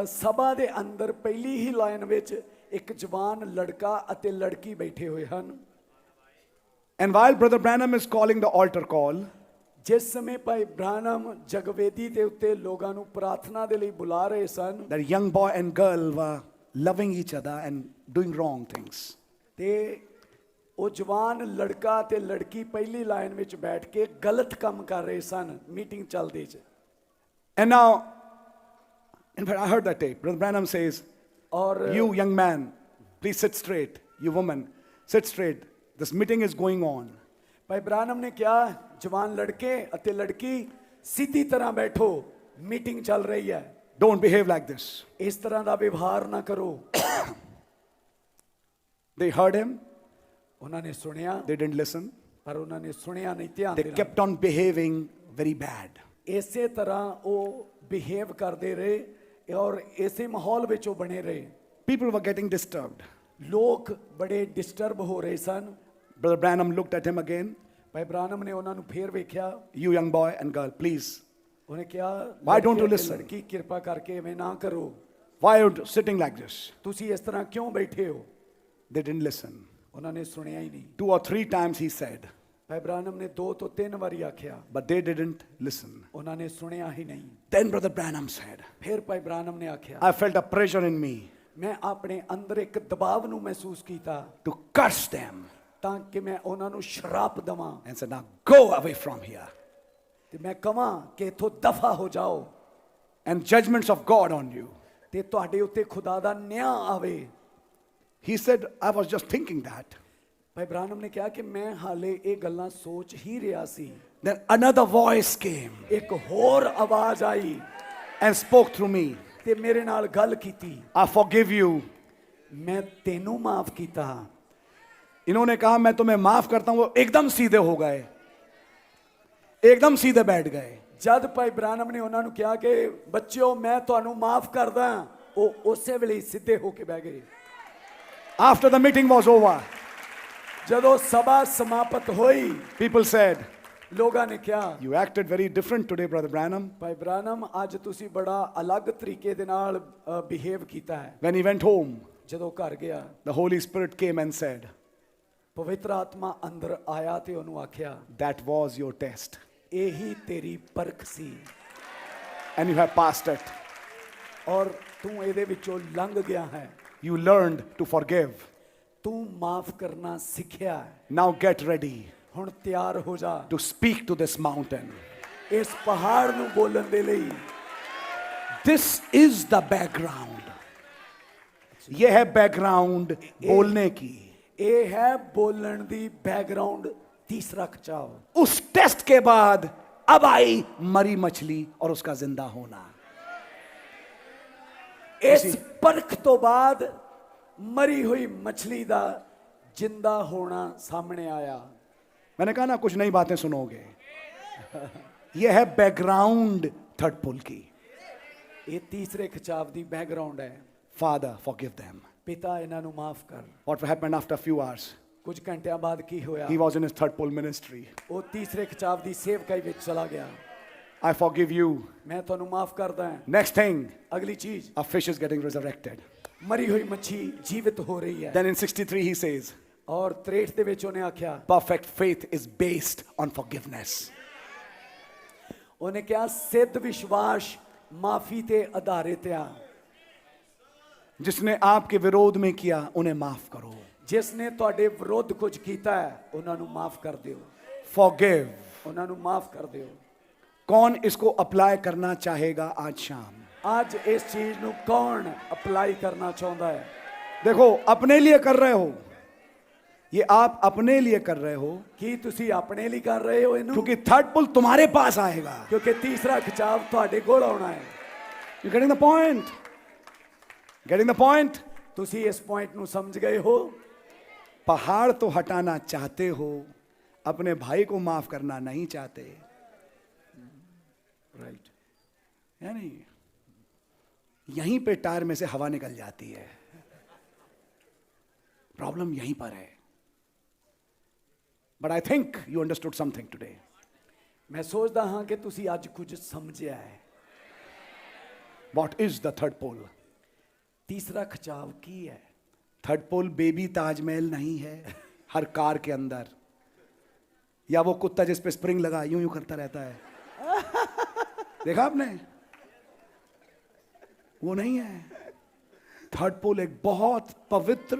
ਸਭਾ ਦੇ ਅੰਦਰ ਪਹਿਲੀ ਹੀ ਲਾਈਨ ਵਿੱਚ ਇੱਕ ਜਵਾਨ ਲੜਕਾ ਅਤੇ ਲੜਕੀ ਬੈਠੇ ਹੋਏ ਹਨ। And while Brother Branham is calling the altar call, ਜਿਸ ਸਮੇਂ ਭਾਈ ਬ੍ਰਾਨਮ ਜਗਵੇਦੀ ਦੇ ਉੱਤੇ ਲੋਕਾਂ ਨੂੰ ਪ੍ਰਾਰਥਨਾ ਦੇ ਲਈ ਬੁਲਾ ਰਹੇ ਸਨ, that young boy and girl were loving each other and doing wrong things. ਤੇ ਉਹ ਜਵਾਨ ਲੜਕਾ ਤੇ ਲੜਕੀ ਪਹਿਲੀ ਲਾਈਨ ਵਿੱਚ ਬੈਠ ਕੇ ਗਲਤ ਕੰਮ ਕਰ ਰਹੇ ਸਨ ਮੀਟਿੰਗ ਚੱਲਦੇ 'ਚ। And now, in fact, I heard that tape. Brother Branham says, ਔਰ you young man, please sit straight. You woman, sit straight. This meeting is going on. ਭਾਈ ਬ੍ਰਾਨਮ ਨੇ ਕਿਹਾ, ਜਵਾਨ ਲੜਕੇ ਅਤੇ ਲੜਕੀ ਸਿੱਧੀ ਤਰ੍ਹਾਂ ਬੈਠੋ, ਮੀਟਿੰਗ ਚੱਲ ਰਹੀ ਹੈ। Don't behave like this. ਇਸ ਤਰ੍ਹਾਂ ਦਾ ਵਿਵਹਾਰ ਨਾ ਕਰੋ। They heard him. ਉਹਨਾਂ ਨੇ ਸੁਣਿਆ, They didn't listen. ਪਰ ਉਹਨਾਂ ਨੇ ਸੁਣਿਆ ਨਹੀਂ, ਧਿਆਨ They ਦੇ ਨਾਲ। kept on behaving very bad. ਇਸੇ ਤਰ੍ਹਾਂ ਉਹ ਬਿਹੇਵ ਕਰਦੇ ਰਹੇ ਔਰ ਇਸੇ ਮਾਹੌਲ ਵਿੱਚ ਉਹ ਬਣੇ ਰਹੇ। People were getting disturbed. ਲੋਕ ਬੜੇ ਡਿਸਟਰਬ ਹੋ ਰਹੇ ਸਨ। Brother Branham looked at him again. ਭਾਈ ਬ੍ਰਾਨਮ ਨੇ ਉਹਨਾਂ ਨੂੰ ਫੇਰ ਵੇਖਿਆ। You young boy and girl, please. ਉਹਨੇ ਕਿਹਾ, Why don't you ਲੜਕੇ ਤੇ listen? ਲੜਕੀ ਕਿਰਪਾ ਕਰਕੇ ਐਵੇਂ ਨਾ ਕਰੋ। Why are you sitting like this? ਤੁਸੀਂ ਇਸ ਤਰ੍ਹਾਂ ਕਿਉਂ ਬੈਠੇ ਹੋ? They didn't listen. ਉਹਨਾਂ ਨੇ ਸੁਣਿਆ ਹੀ ਨਹੀਂ। 2 or 3 times he said, ਭਾਈ ਬ੍ਰਾਨਮ ਨੇ 2 ਤੋਂ 3 ਵਾਰੀ ਆਖਿਆ, but they didn't listen. ਉਹਨਾਂ ਨੇ ਸੁਣਿਆ ਹੀ ਨਹੀਂ। Then Brother Branham said, ਫਿਰ ਭਾਈ ਬ੍ਰਾਨਮ ਨੇ ਆਖਿਆ, I felt a pressure in me ਮੈਂ ਆਪਣੇ ਅੰਦਰ ਇੱਕ ਦਬਾਅ ਨੂੰ ਮਹਿਸੂਸ ਕੀਤਾ to curse them ਤਾਂ ਕਿ ਮੈਂ ਉਹਨਾਂ ਨੂੰ ਸ਼ਰਾਪ ਦਵਾਂ and said, now go away from here. ਤੇ ਮੈਂ ਕਵਾਂ ਕਿ ਇੱਥੋਂ ਦਫਾ ਹੋ ਜਾਓ And judgments of God on you. ਤੇ ਤੁਹਾਡੇ ਉੱਤੇ ਖੁਦਾ ਦਾ ਨਿਆਂ ਆਵੇ। He said, I was just thinking that. ਭਾਈ ਬ੍ਰਾਨਮ ਨੇ ਕਿਹਾ ਕਿ ਮੈਂ ਹਾਲੇ ਇਹ ਗੱਲਾਂ ਸੋਚ ਹੀ ਰਿਹਾ ਸੀ। Then another voice came ਇੱਕ ਹੋਰ ਆਵਾਜ਼ ਆਈ and spoke through me. ਤੇ ਮੇਰੇ ਨਾਲ ਗੱਲ ਕੀਤੀ। I forgive you. ਮੈਂ ਤੈਨੂੰ ਮਾਫ ਕੀਤਾ। इन्होंने कहा मैं तुम्हें माफ करता हूं, वो एकदम सीधे हो गए, एकदम सीधे बैठ गए। ਜਦ ਭਾਈ ਬ੍ਰਾਨਮ ਨੇ ਉਹਨਾਂ ਨੂੰ ਕਿਹਾ ਕਿ ਬੱਚਿਓ ਮੈਂ ਤੁਹਾਨੂੰ ਮਾਫ ਕਰਦਾ, ਉਹ ਉਸੇ ਵੇਲੇ ਹੀ ਸਿੱਧੇ ਹੋ ਕੇ ਬਹਿ ਗਏ। After the meeting was over, ਜਦੋਂ ਸਭਾ ਸਮਾਪਤ ਹੋਈ, people said, ਲੋਕਾਂ ਨੇ ਕਿਹਾ, you acted very different today, Brother Branham. ਭਾਈ ਬ੍ਰਾਨਮ ਅੱਜ ਤੁਸੀਂ ਬੜਾ ਅਲੱਗ ਤਰੀਕੇ ਦੇ ਨਾਲ ਬਿਹੇਵ ਕੀਤਾ ਹੈ। When he went home, ਜਦੋਂ ਘਰ ਗਿਆ, the Holy Spirit came and said, ਪਵਿੱਤਰ ਆਤਮਾ ਅੰਦਰ ਆਇਆ ਤੇ ਉਹਨੂੰ ਆਖਿਆ, that was your test ਇਹੀ ਤੇਰੀ ਪਰਖ ਸੀ and you have passed it. ਔਰ ਤੂੰ ਇਹਦੇ ਵਿੱਚੋਂ ਲੰਘ ਗਿਆ ਹੈ। You learned to forgive. ਤੂੰ ਮਾਫ ਕਰਨਾ ਸਿੱਖਿਆ ਹੈ। Now get ready ਹੁਣ ਤਿਆਰ ਹੋ ਜਾ to speak to this mountain. ਇਸ ਪਹਾੜ ਨੂੰ ਬੋਲਣ ਦੇ ਲਈ। This is the background. ये है background बोलने की। ਇਹ ਹੈ ਬੋਲਣ ਦੀ ਬੈਕਗ੍ਰਾਉਂਡ। तीसरा खिंचाव, उस टेस्ट के बाद अब आई मरी मछली और उसका जिंदा होना। इस परख तो बाद मरी हुई मछली दा जिंदा होना सामने आया। मैंने कहा ना कुछ नई बातें सुनोगे। यह है बैकग्राउंड थर्ड पुल की। ये तीसरे खिंचाव दी बैकग्राउंड है। Father, forgive them. पिता इन्हां नूं माफ कर। What happened after a few hours? कुछ घंटियां बाद की होया? He was in his third pull ministry. वो तीसरे खिंचाव दी सेवकाई विच चला गया। I forgive you. मैं तुहानूं माफ करदा हां। Next thing, अगली चीज, a fish is getting resurrected. मरी हुई मच्छी जीवित हो रही है। Then in 63 he says, और 63 दे विच उन्हें आख्या, perfect faith is based on forgiveness. उन्हें क्या सिद्ध विश्वास माफी ते आधारित आ। जिसने आपके विरोध में किया उन्हें माफ करो। जिसने ਤੁਹਾਡੇ ਵਿਰੁੱਧ ਕੁਝ ਕੀਤਾ ਹੈ ਉਹਨਾਂ ਨੂੰ ਮਾਫ ਕਰ ਦਿਓ। Forgive. ਉਹਨਾਂ ਨੂੰ ਮਾਫ ਕਰ ਦਿਓ। कौन इसको अप्लाई करना चाहेगा आज शाम? आज इस चीज ਨੂੰ कौन अप्लाई करना चाहता है? देखो, अपने लिए कर रहे हो, ये आप अपने लिए कर रहे हो ਕੀ ਤੁਸੀਂ ਆਪਣੇ ਲਈ ਕਰ ਰਹੇ ਹੋ ਇਹਨੂੰ? क्योंकि थर्ड पुल तुम्हारे पास आएगा। ਕਿਉਂਕਿ ਤੀਸਰਾ ਖਿਚਾਵ ਤੁਹਾਡੇ ਕੋਲ ਆਉਣਾ ਹੈ। You getting the point? Getting the point? ਤੁਸੀਂ ਇਸ ਪੁਆਇੰਟ ਨੂੰ ਸਮਝ ਗਏ ਹੋ? पहाड़ तो हटाना चाहते हो, अपने भाई को माफ करना नहीं चाहते। राइट। यानी यहीं पे टायर में से हवा निकल जाती है। प्रॉब्लम यहीं पर है। But I think you understood something today. मैं सोचता हाँ कि ਤੁਸੀਂ ਅੱਜ ਕੁਝ ਸਮਝਿਆ ਹੈ। What is the third pole? तीसरा खिंचाव की है? थर्ड पोल बेबी ताजमहल नहीं है हर कार के अंदर, या वो कुत्ता जिस पे स्प्रिंग लगा यूं यूं करता रहता है। देखा आपने? वो नहीं है। थर्ड पोल एक बहुत पवित्र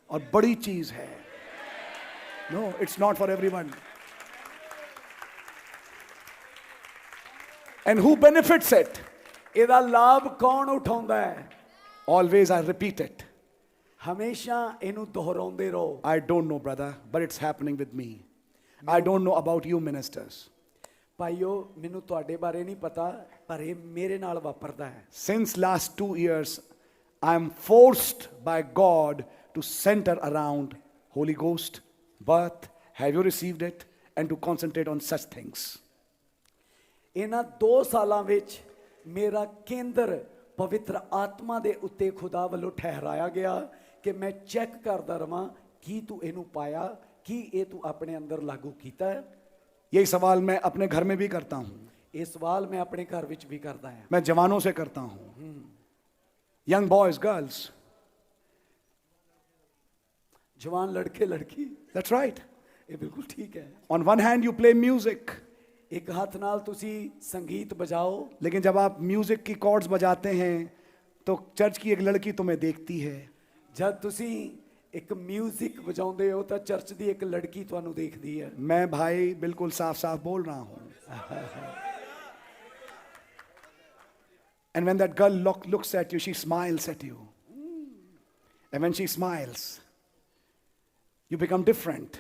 और बड़ी चीज है। No, it's not for everyone. And who benefits it? ਇਹਦਾ ਲਾਭ ਕੌਣ ਉਠਾਉਂਦਾ ਹੈ? Always I repeat it. हमेशा ਇਹਨੂੰ ਦੁਹਰਾਉਂਦੇ ਰਹੋ। I don't know, brother, but it's happening with me. I don't know about you ministers. ਭਾਈਓ ਮੈਨੂੰ ਤੁਹਾਡੇ ਬਾਰੇ ਨਹੀਂ ਪਤਾ ਪਰ ਇਹ ਮੇਰੇ ਨਾਲ ਵਾਪਰਦਾ ਹੈ। Since last 2 years, I am forced by God to center around Holy Ghost, birth, have you received it, and to concentrate on such things. ਇਹਨਾਂ 2 ਸਾਲਾਂ ਵਿੱਚ ਮੇਰਾ ਕੇਂਦਰ ਪਵਿੱਤਰ ਆਤਮਾ ਦੇ ਉੱਤੇ ਖੁਦਾ ਵੱਲੋਂ ਠਹਿਰਾਇਆ ਗਿਆ ਕਿ ਮੈਂ ਚੈੱਕ ਕਰਦਾ ਰਵਾਂ ਕੀ ਤੂੰ ਇਹਨੂੰ ਪਾਇਆ, ਕੀ ਇਹ ਤੂੰ ਆਪਣੇ ਅੰਦਰ ਲਾਗੂ ਕੀਤਾ ਹੈ। यही सवाल मैं अपने घर में भी करता हूं, ਇਹ ਸਵਾਲ ਮੈਂ ਆਪਣੇ ਘਰ ਵਿੱਚ ਵੀ ਕਰਦਾ ਹਾਂ। मैं जवानों से करता हूं, यंग बॉयज गर्ल्स, जवान लड़के लड़की, दैट्स राइट। ਇਹ ਬਿਲਕੁਲ ਠੀਕ ਹੈ। On one hand you play music, ਇੱਕ ਹੱਥ ਨਾਲ ਤੁਸੀਂ ਸੰਗੀਤ ਬਜਾਓ, लेकिन जब आप म्यूजिक की कॉर्ड्स बजाते हैं तो चर्च की एक लड़की तुम्हें देखती है। ਜਦ ਤੁਸੀਂ ਇੱਕ ਮਿਊਜ਼ਿਕ ਵਜਾਉਂਦੇ ਹੋ ਤਾਂ ਚਰਚ ਦੀ ਇੱਕ ਲੜਕੀ ਤੁਹਾਨੂੰ ਦੇਖਦੀ ਹੈ। मैं भाई बिल्कुल साफ साफ बोल रहा हूं। And when that girl looks at you, she smiles at you. And when she smiles, you become different.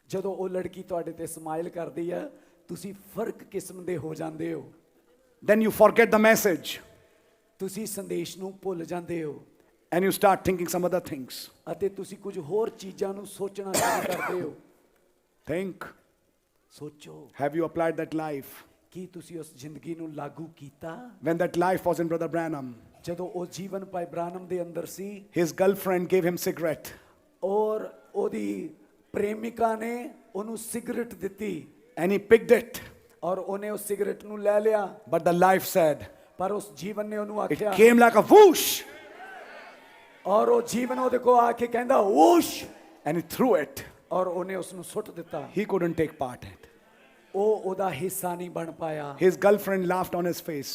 ਜਦੋਂ ਉਹ ਲੜਕੀ ਤੁਹਾਡੇ ਤੇ ਸਮਾਈਲ ਕਰਦੀ ਹੈ ਤੁਸੀਂ ਫਰਕ ਕਿਸਮ ਦੇ ਹੋ ਜਾਂਦੇ ਹੋ। Then you forget the message ਤੁਸੀਂ ਸੰਦੇਸ਼ ਨੂੰ ਭੁੱਲ ਜਾਂਦੇ ਹੋ and you start thinking some other things. ਅਤੇ ਤੁਸੀਂ ਕੁਝ ਹੋਰ ਚੀਜ਼ਾਂ ਨੂੰ ਸੋਚਣਾ ਸ਼ੁਰੂ ਕਰਦੇ ਹੋ। Think, ਸੋਚੋ have you applied that life? ਕੀ ਤੁਸੀਂ ਉਸ ਜ਼ਿੰਦਗੀ ਨੂੰ ਲਾਗੂ ਕੀਤਾ? When that life was in Brother Branham, ਜਦੋਂ ਉਹ ਜੀਵਨ ਭਾਈ ਬ੍ਰਾਨਮ ਦੇ ਅੰਦਰ ਸੀ his girlfriend gave him cigarette. ਔਰ ਉਹਦੀ ਪ੍ਰੇਮਿਕਾ ਨੇ ਉਹਨੂੰ ਸਿਗਰਟ ਦਿੱਤੀ And he picked it. ਔਰ ਉਹਨੇ ਉਸ ਸਿਗਰਟ ਨੂੰ ਲੈ ਲਿਆ। But the life said, ਪਰ ਉਸ ਜੀਵਨ ਨੇ ਉਹਨੂੰ it ਆਖਿਆ came like a whoosh. ਔਰ ਉਹ ਜੀਵਨ ਉਹਦੇ ਕੋਲ ਆ ਕੇ ਕਹਿੰਦਾ ਵੂਸ਼, And he threw it. ਔਰ ਉਹਨੇ ਉਸ ਨੂੰ ਸੁੱਟ ਦਿੱਤਾ। He couldn't take part in it. ਉਹ ਉਹਦਾ ਹਿੱਸਾ ਨਹੀਂ ਬਣ ਪਾਇਆ। His girlfriend laughed on his face.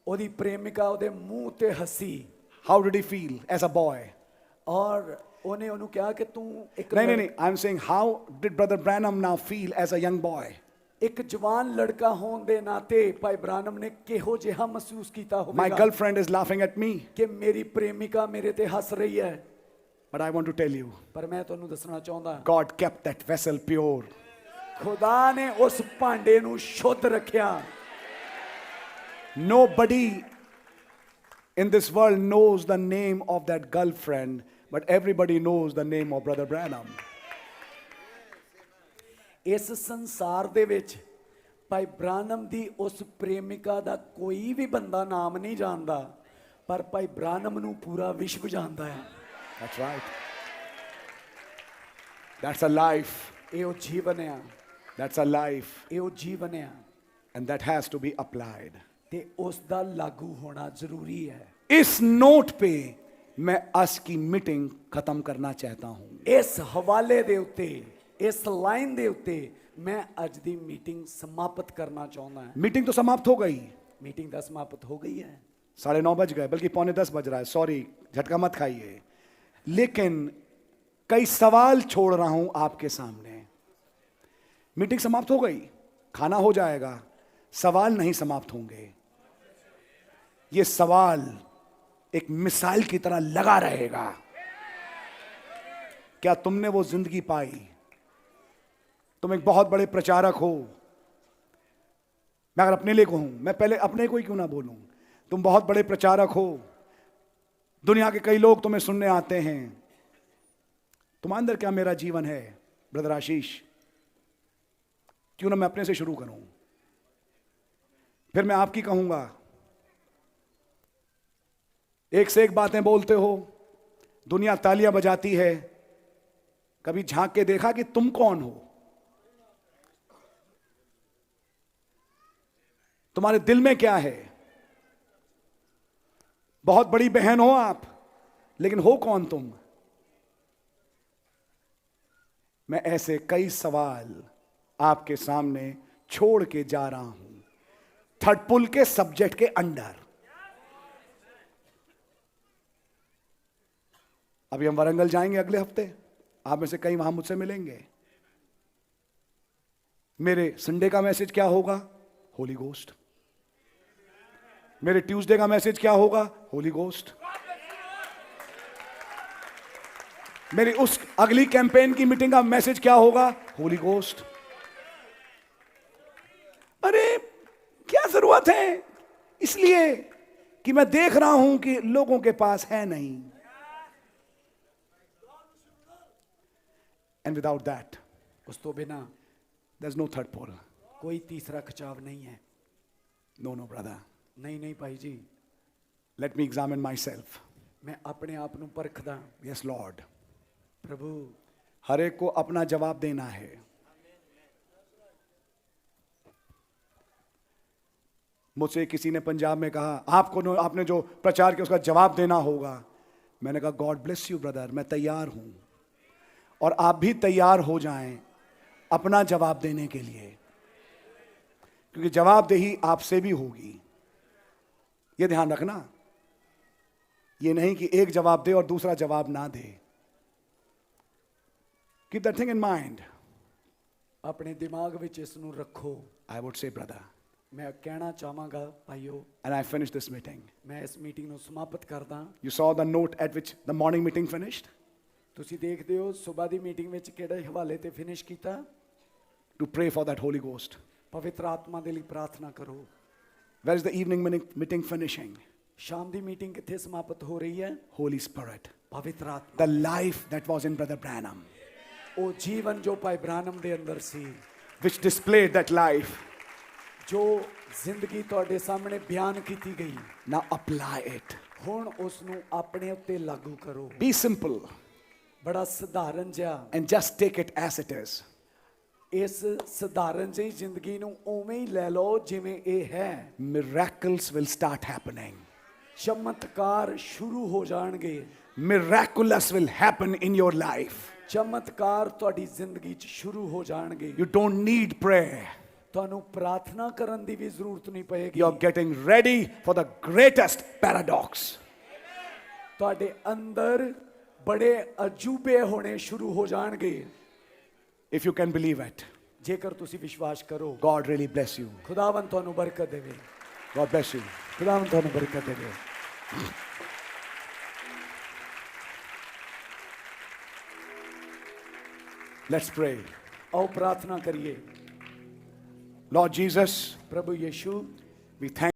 ਉਹਦੀ ਪ੍ਰੇਮਿਕਾ ਉਹਦੇ ਮੂੰਹ ਤੇ ਹੱਸੀ। How did he feel as a boy? ਔਰ ਉਹਨੇ ਉਹਨੂੰ ਕਿਹਾ ਕਿ ਤੂੰ ਇੱਕ No. I'm saying, how did Brother Branham now feel as a young boy? ਇੱਕ ਜਵਾਨ ਲੜਕਾ ਹੋਣ ਦੇ ਨਾਤੇ ਭਾਈ ਬ੍ਰਾਨਮ ਨੇ ਕਿਹੋ ਜਿਹਾ ਮਹਿਸੂਸ ਕੀਤਾ My ਹੋਵੇਗਾ girlfriend is laughing at me. ਕਿ ਮੇਰੀ ਪ੍ਰੇਮਿਕਾ ਮੇਰੇ ਤੇ ਹੱਸ ਰਹੀ ਹੈ। But I want to tell you, ਪਰ ਮੈਂ ਤੁਹਾਨੂੰ ਦੱਸਣਾ ਚਾਹੁੰਦਾ God kept that vessel pure. ਖੁਦਾ ਨੇ ਉਸ ਭਾਂਡੇ ਨੂੰ ਸ਼ੁੱਧ ਰੱਖਿਆ। Nobody in this world knows the name of that girlfriend, but everybody knows the name of Brother Branham. ਇਸ ਸੰਸਾਰ ਦੇ ਵਿੱਚ ਭਾਈ ਬ੍ਰਾਨਮ ਦੀ ਉਸ ਪ੍ਰੇਮਿਕਾ ਦਾ ਕੋਈ ਵੀ ਬੰਦਾ ਨਾਮ ਨਹੀਂ ਜਾਣਦਾ, ਪਰ ਭਾਈ ਬ੍ਰਾਨਮ ਨੂੰ ਪੂਰਾ ਵਿਸ਼ਵ ਜਾਣਦਾ ਹੈ। That's right. That's a life. ਇਹ ਉਹ ਜੀਵਨ ਆ, That's a life. ਇਹ ਉਹ ਜੀਵਨ ਆ And that has to be applied. ਤੇ ਉਸ ਦਾ ਲਾਗੂ ਹੋਣਾ ਜ਼ਰੂਰੀ ਹੈ। इस नोट पे मैं आज की मीटिंग खत्म करना चाहता हूं। ਇਸ ਹਵਾਲੇ ਦੇ ਉੱਤੇ, ਇਸ ਲਾਈਨ ਦੇ ਉੱਤੇ ਮੈਂ ਅੱਜ ਦੀ ਮੀਟਿੰਗ ਸਮਾਪਤ ਕਰਨਾ ਚਾਹੁੰਦਾ ਹਾਂ। मीटिंग तो समाप्त हो गई, मीटिंग का समाप्त हो गई है। 9:30 बज गए, बल्कि 9:45 बज रहा है। सॉरी, झटका मत खाइए। लेकिन कई सवाल छोड़ रहा हूं आपके सामने। मीटिंग समाप्त हो गई, खाना हो जाएगा, सवाल नहीं समाप्त होंगे। ये सवाल एक मिसाइल की तरह लगा रहेगा। क्या तुमने वो जिंदगी पाई? तुम एक बहुत बड़े प्रचारक हो। मैं अगर अपने लिए कहूं, मैं पहले अपने को ही क्यों ना बोलूं, तुम बहुत बड़े प्रचारक हो, दुनिया के कई लोग तुम्हें सुनने आते हैं। तुम्हारे अंदर क्या मेरा जीवन है ब्रदर आशीष? क्यों ना मैं अपने से शुरू करूं, फिर मैं आपकी कहूंगा। एक से एक बातें बोलते हो, दुनिया तालियां बजाती है, कभी झांक के देखा कि तुम कौन हो? तुम्हारे दिल में क्या है? बहुत बड़ी बहन हो आप, लेकिन हो कौन तुम? मैं ऐसे कई सवाल आपके सामने छोड़ के जा रहा हूं, थर्ड पुल के सब्जेक्ट के अंडर। अभी हम वारंगल जाएंगे अगले हफ्ते, आप में से कई वहां मुझसे मिलेंगे। मेरे संडे का मैसेज क्या होगा? होली गोस्ट। मेरे ट्यूसडे का मैसेज क्या होगा? होली गोस्ट। मेरी उस अगली कैंपेन की मीटिंग का मैसेज क्या होगा? होली गोस्ट। अरे क्या जरूरत है? इसलिए कि मैं देख रहा हूं कि लोगों के पास है नहीं। And without that, उस तो बिना there's no third pole. कोई तीसरा खिंचाव नहीं है। No, no, brother. नहीं नहीं भाई जी, Let me examine myself. मैं अपने आप ਨੂੰ ਪਰਖਦਾ। Yes, Lord. प्रभु हर एक को अपना जवाब देना है। मुझसे किसी ने पंजाब में कहा, आपने जो प्रचार किया उसका जवाब देना होगा। मैंने कहा, गॉड ब्लेस यू ब्रदर, मैं तैयार हूं, और आप भी तैयार हो जाएं अपना जवाब देने के लिए, क्योंकि जवाबदेही आपसे भी होगी। ये ध्यान रखना, ये नहीं कि एक जवाब दे और दूसरा जवाब ना दे। Keep that thing in mind. ਆਪਣੇ ਦਿਮਾਗ ਵਿੱਚ ਇਸ ਨੂੰ ਰੱਖੋ। I would say, brother, ਮੈਂ ਕਹਿਣਾ ਚਾਹਾਂਗਾ ਭਾਈਓ, and I finished this meeting. ਮੈਂ ਇਸ ਮੀਟਿੰਗ ਨੂੰ ਸਮਾਪਤ ਕਰਦਾ। You saw the note at which the morning meeting finished? ਤੁਸੀਂ ਦੇਖਦੇ ਹੋ ਸਵੇਰ ਦੀ ਮੀਟਿੰਗ ਵਿੱਚ ਕਿਹੜੇ ਹਵਾਲੇ ਤੇ ਫਿਨਿਸ਼ ਕੀਤਾ? To pray for that Holy Ghost. ਪਵਿੱਤਰ ਆਤਮਾ ਦੇ ਲਈ ਪ੍ਰਾਰਥਨਾ ਕਰੋ। Where is the evening meeting finishing? ਸ਼ਾਮ ਦੀ ਮੀਟਿੰਗ ਕਿੱਥੇ ਸਮਾਪਤ ਹੋ ਰਹੀ ਹੈ? Holy Spirit. ਪਵਿੱਤਰ ਆਤਮਾ। The life that was in Brother Branham, ਉਹ ਜੀਵਨ ਜੋ ਭਾਈ ਬ੍ਰਾਨਮ ਦੇ ਅੰਦਰ ਸੀ, which displayed that life. ਜੋ ਜ਼ਿੰਦਗੀ ਤੁਹਾਡੇ ਸਾਹਮਣੇ ਬਿਆਨ ਕੀਤੀ ਗਈ, Now apply it. ਹੁਣ ਉਸ ਨੂੰ ਆਪਣੇ ਉੱਤੇ ਲਾਗੂ ਕਰੋ। Be simple ਬੜਾ ਸਧਾਰਨ ਜਿਹਾ, and just take it as it is. ਇਸ ਸਧਾਰਨ ਜਿਹੀ ਜ਼ਿੰਦਗੀ ਨੂੰ ਉਵੇਂ ਹੀ ਲੈ ਲਓ ਜਿਵੇਂ ਇਹ ਹੈ। Miracles will start happening. ਚਮਤਕਾਰ ਸ਼ੁਰੂ ਹੋ ਜਾਣਗੇ। Miraculous will happen in your life. ਚਮਤਕਾਰ ਤੁਹਾਡੀ ਜ਼ਿੰਦਗੀ 'ਚ ਸ਼ੁਰੂ ਹੋ ਜਾਣਗੇ। You don't need prayer. ਤੁਹਾਨੂੰ ਪ੍ਰਾਰਥਨਾ ਕਰਨ ਦੀ ਵੀ ਜ਼ਰੂਰਤ ਨਹੀਂ ਪਏਗੀ। You're getting ready for the greatest paradox. ਤੁਹਾਡੇ ਅੰਦਰ ਬੜੇ ਅਜੂਬੇ ਹੋਣੇ ਸ਼ੁਰੂ ਹੋ ਜਾਣਗੇ। If you can believe it. ਜੇਕਰ ਤੁਸੀਂ ਵਿਸ਼ਵਾਸ ਕਰੋ। God really bless you. ਖੁਦਾਵੰਦ ਤੁਹਾਨੂੰ ਬਰਕਤ ਦੇਵੇ। God bless you. ਖੁਦਾਵੰਦ ਤੁਹਾਨੂੰ ਬਰਕਤ ਦੇਵੇ। Let's pray. ਆਓ ਪ੍ਰਾਰਥਨਾ ਕਰੀਏ। Lord Jesus, ਪ੍ਰਭੂ ਯਿਸੂ, we thank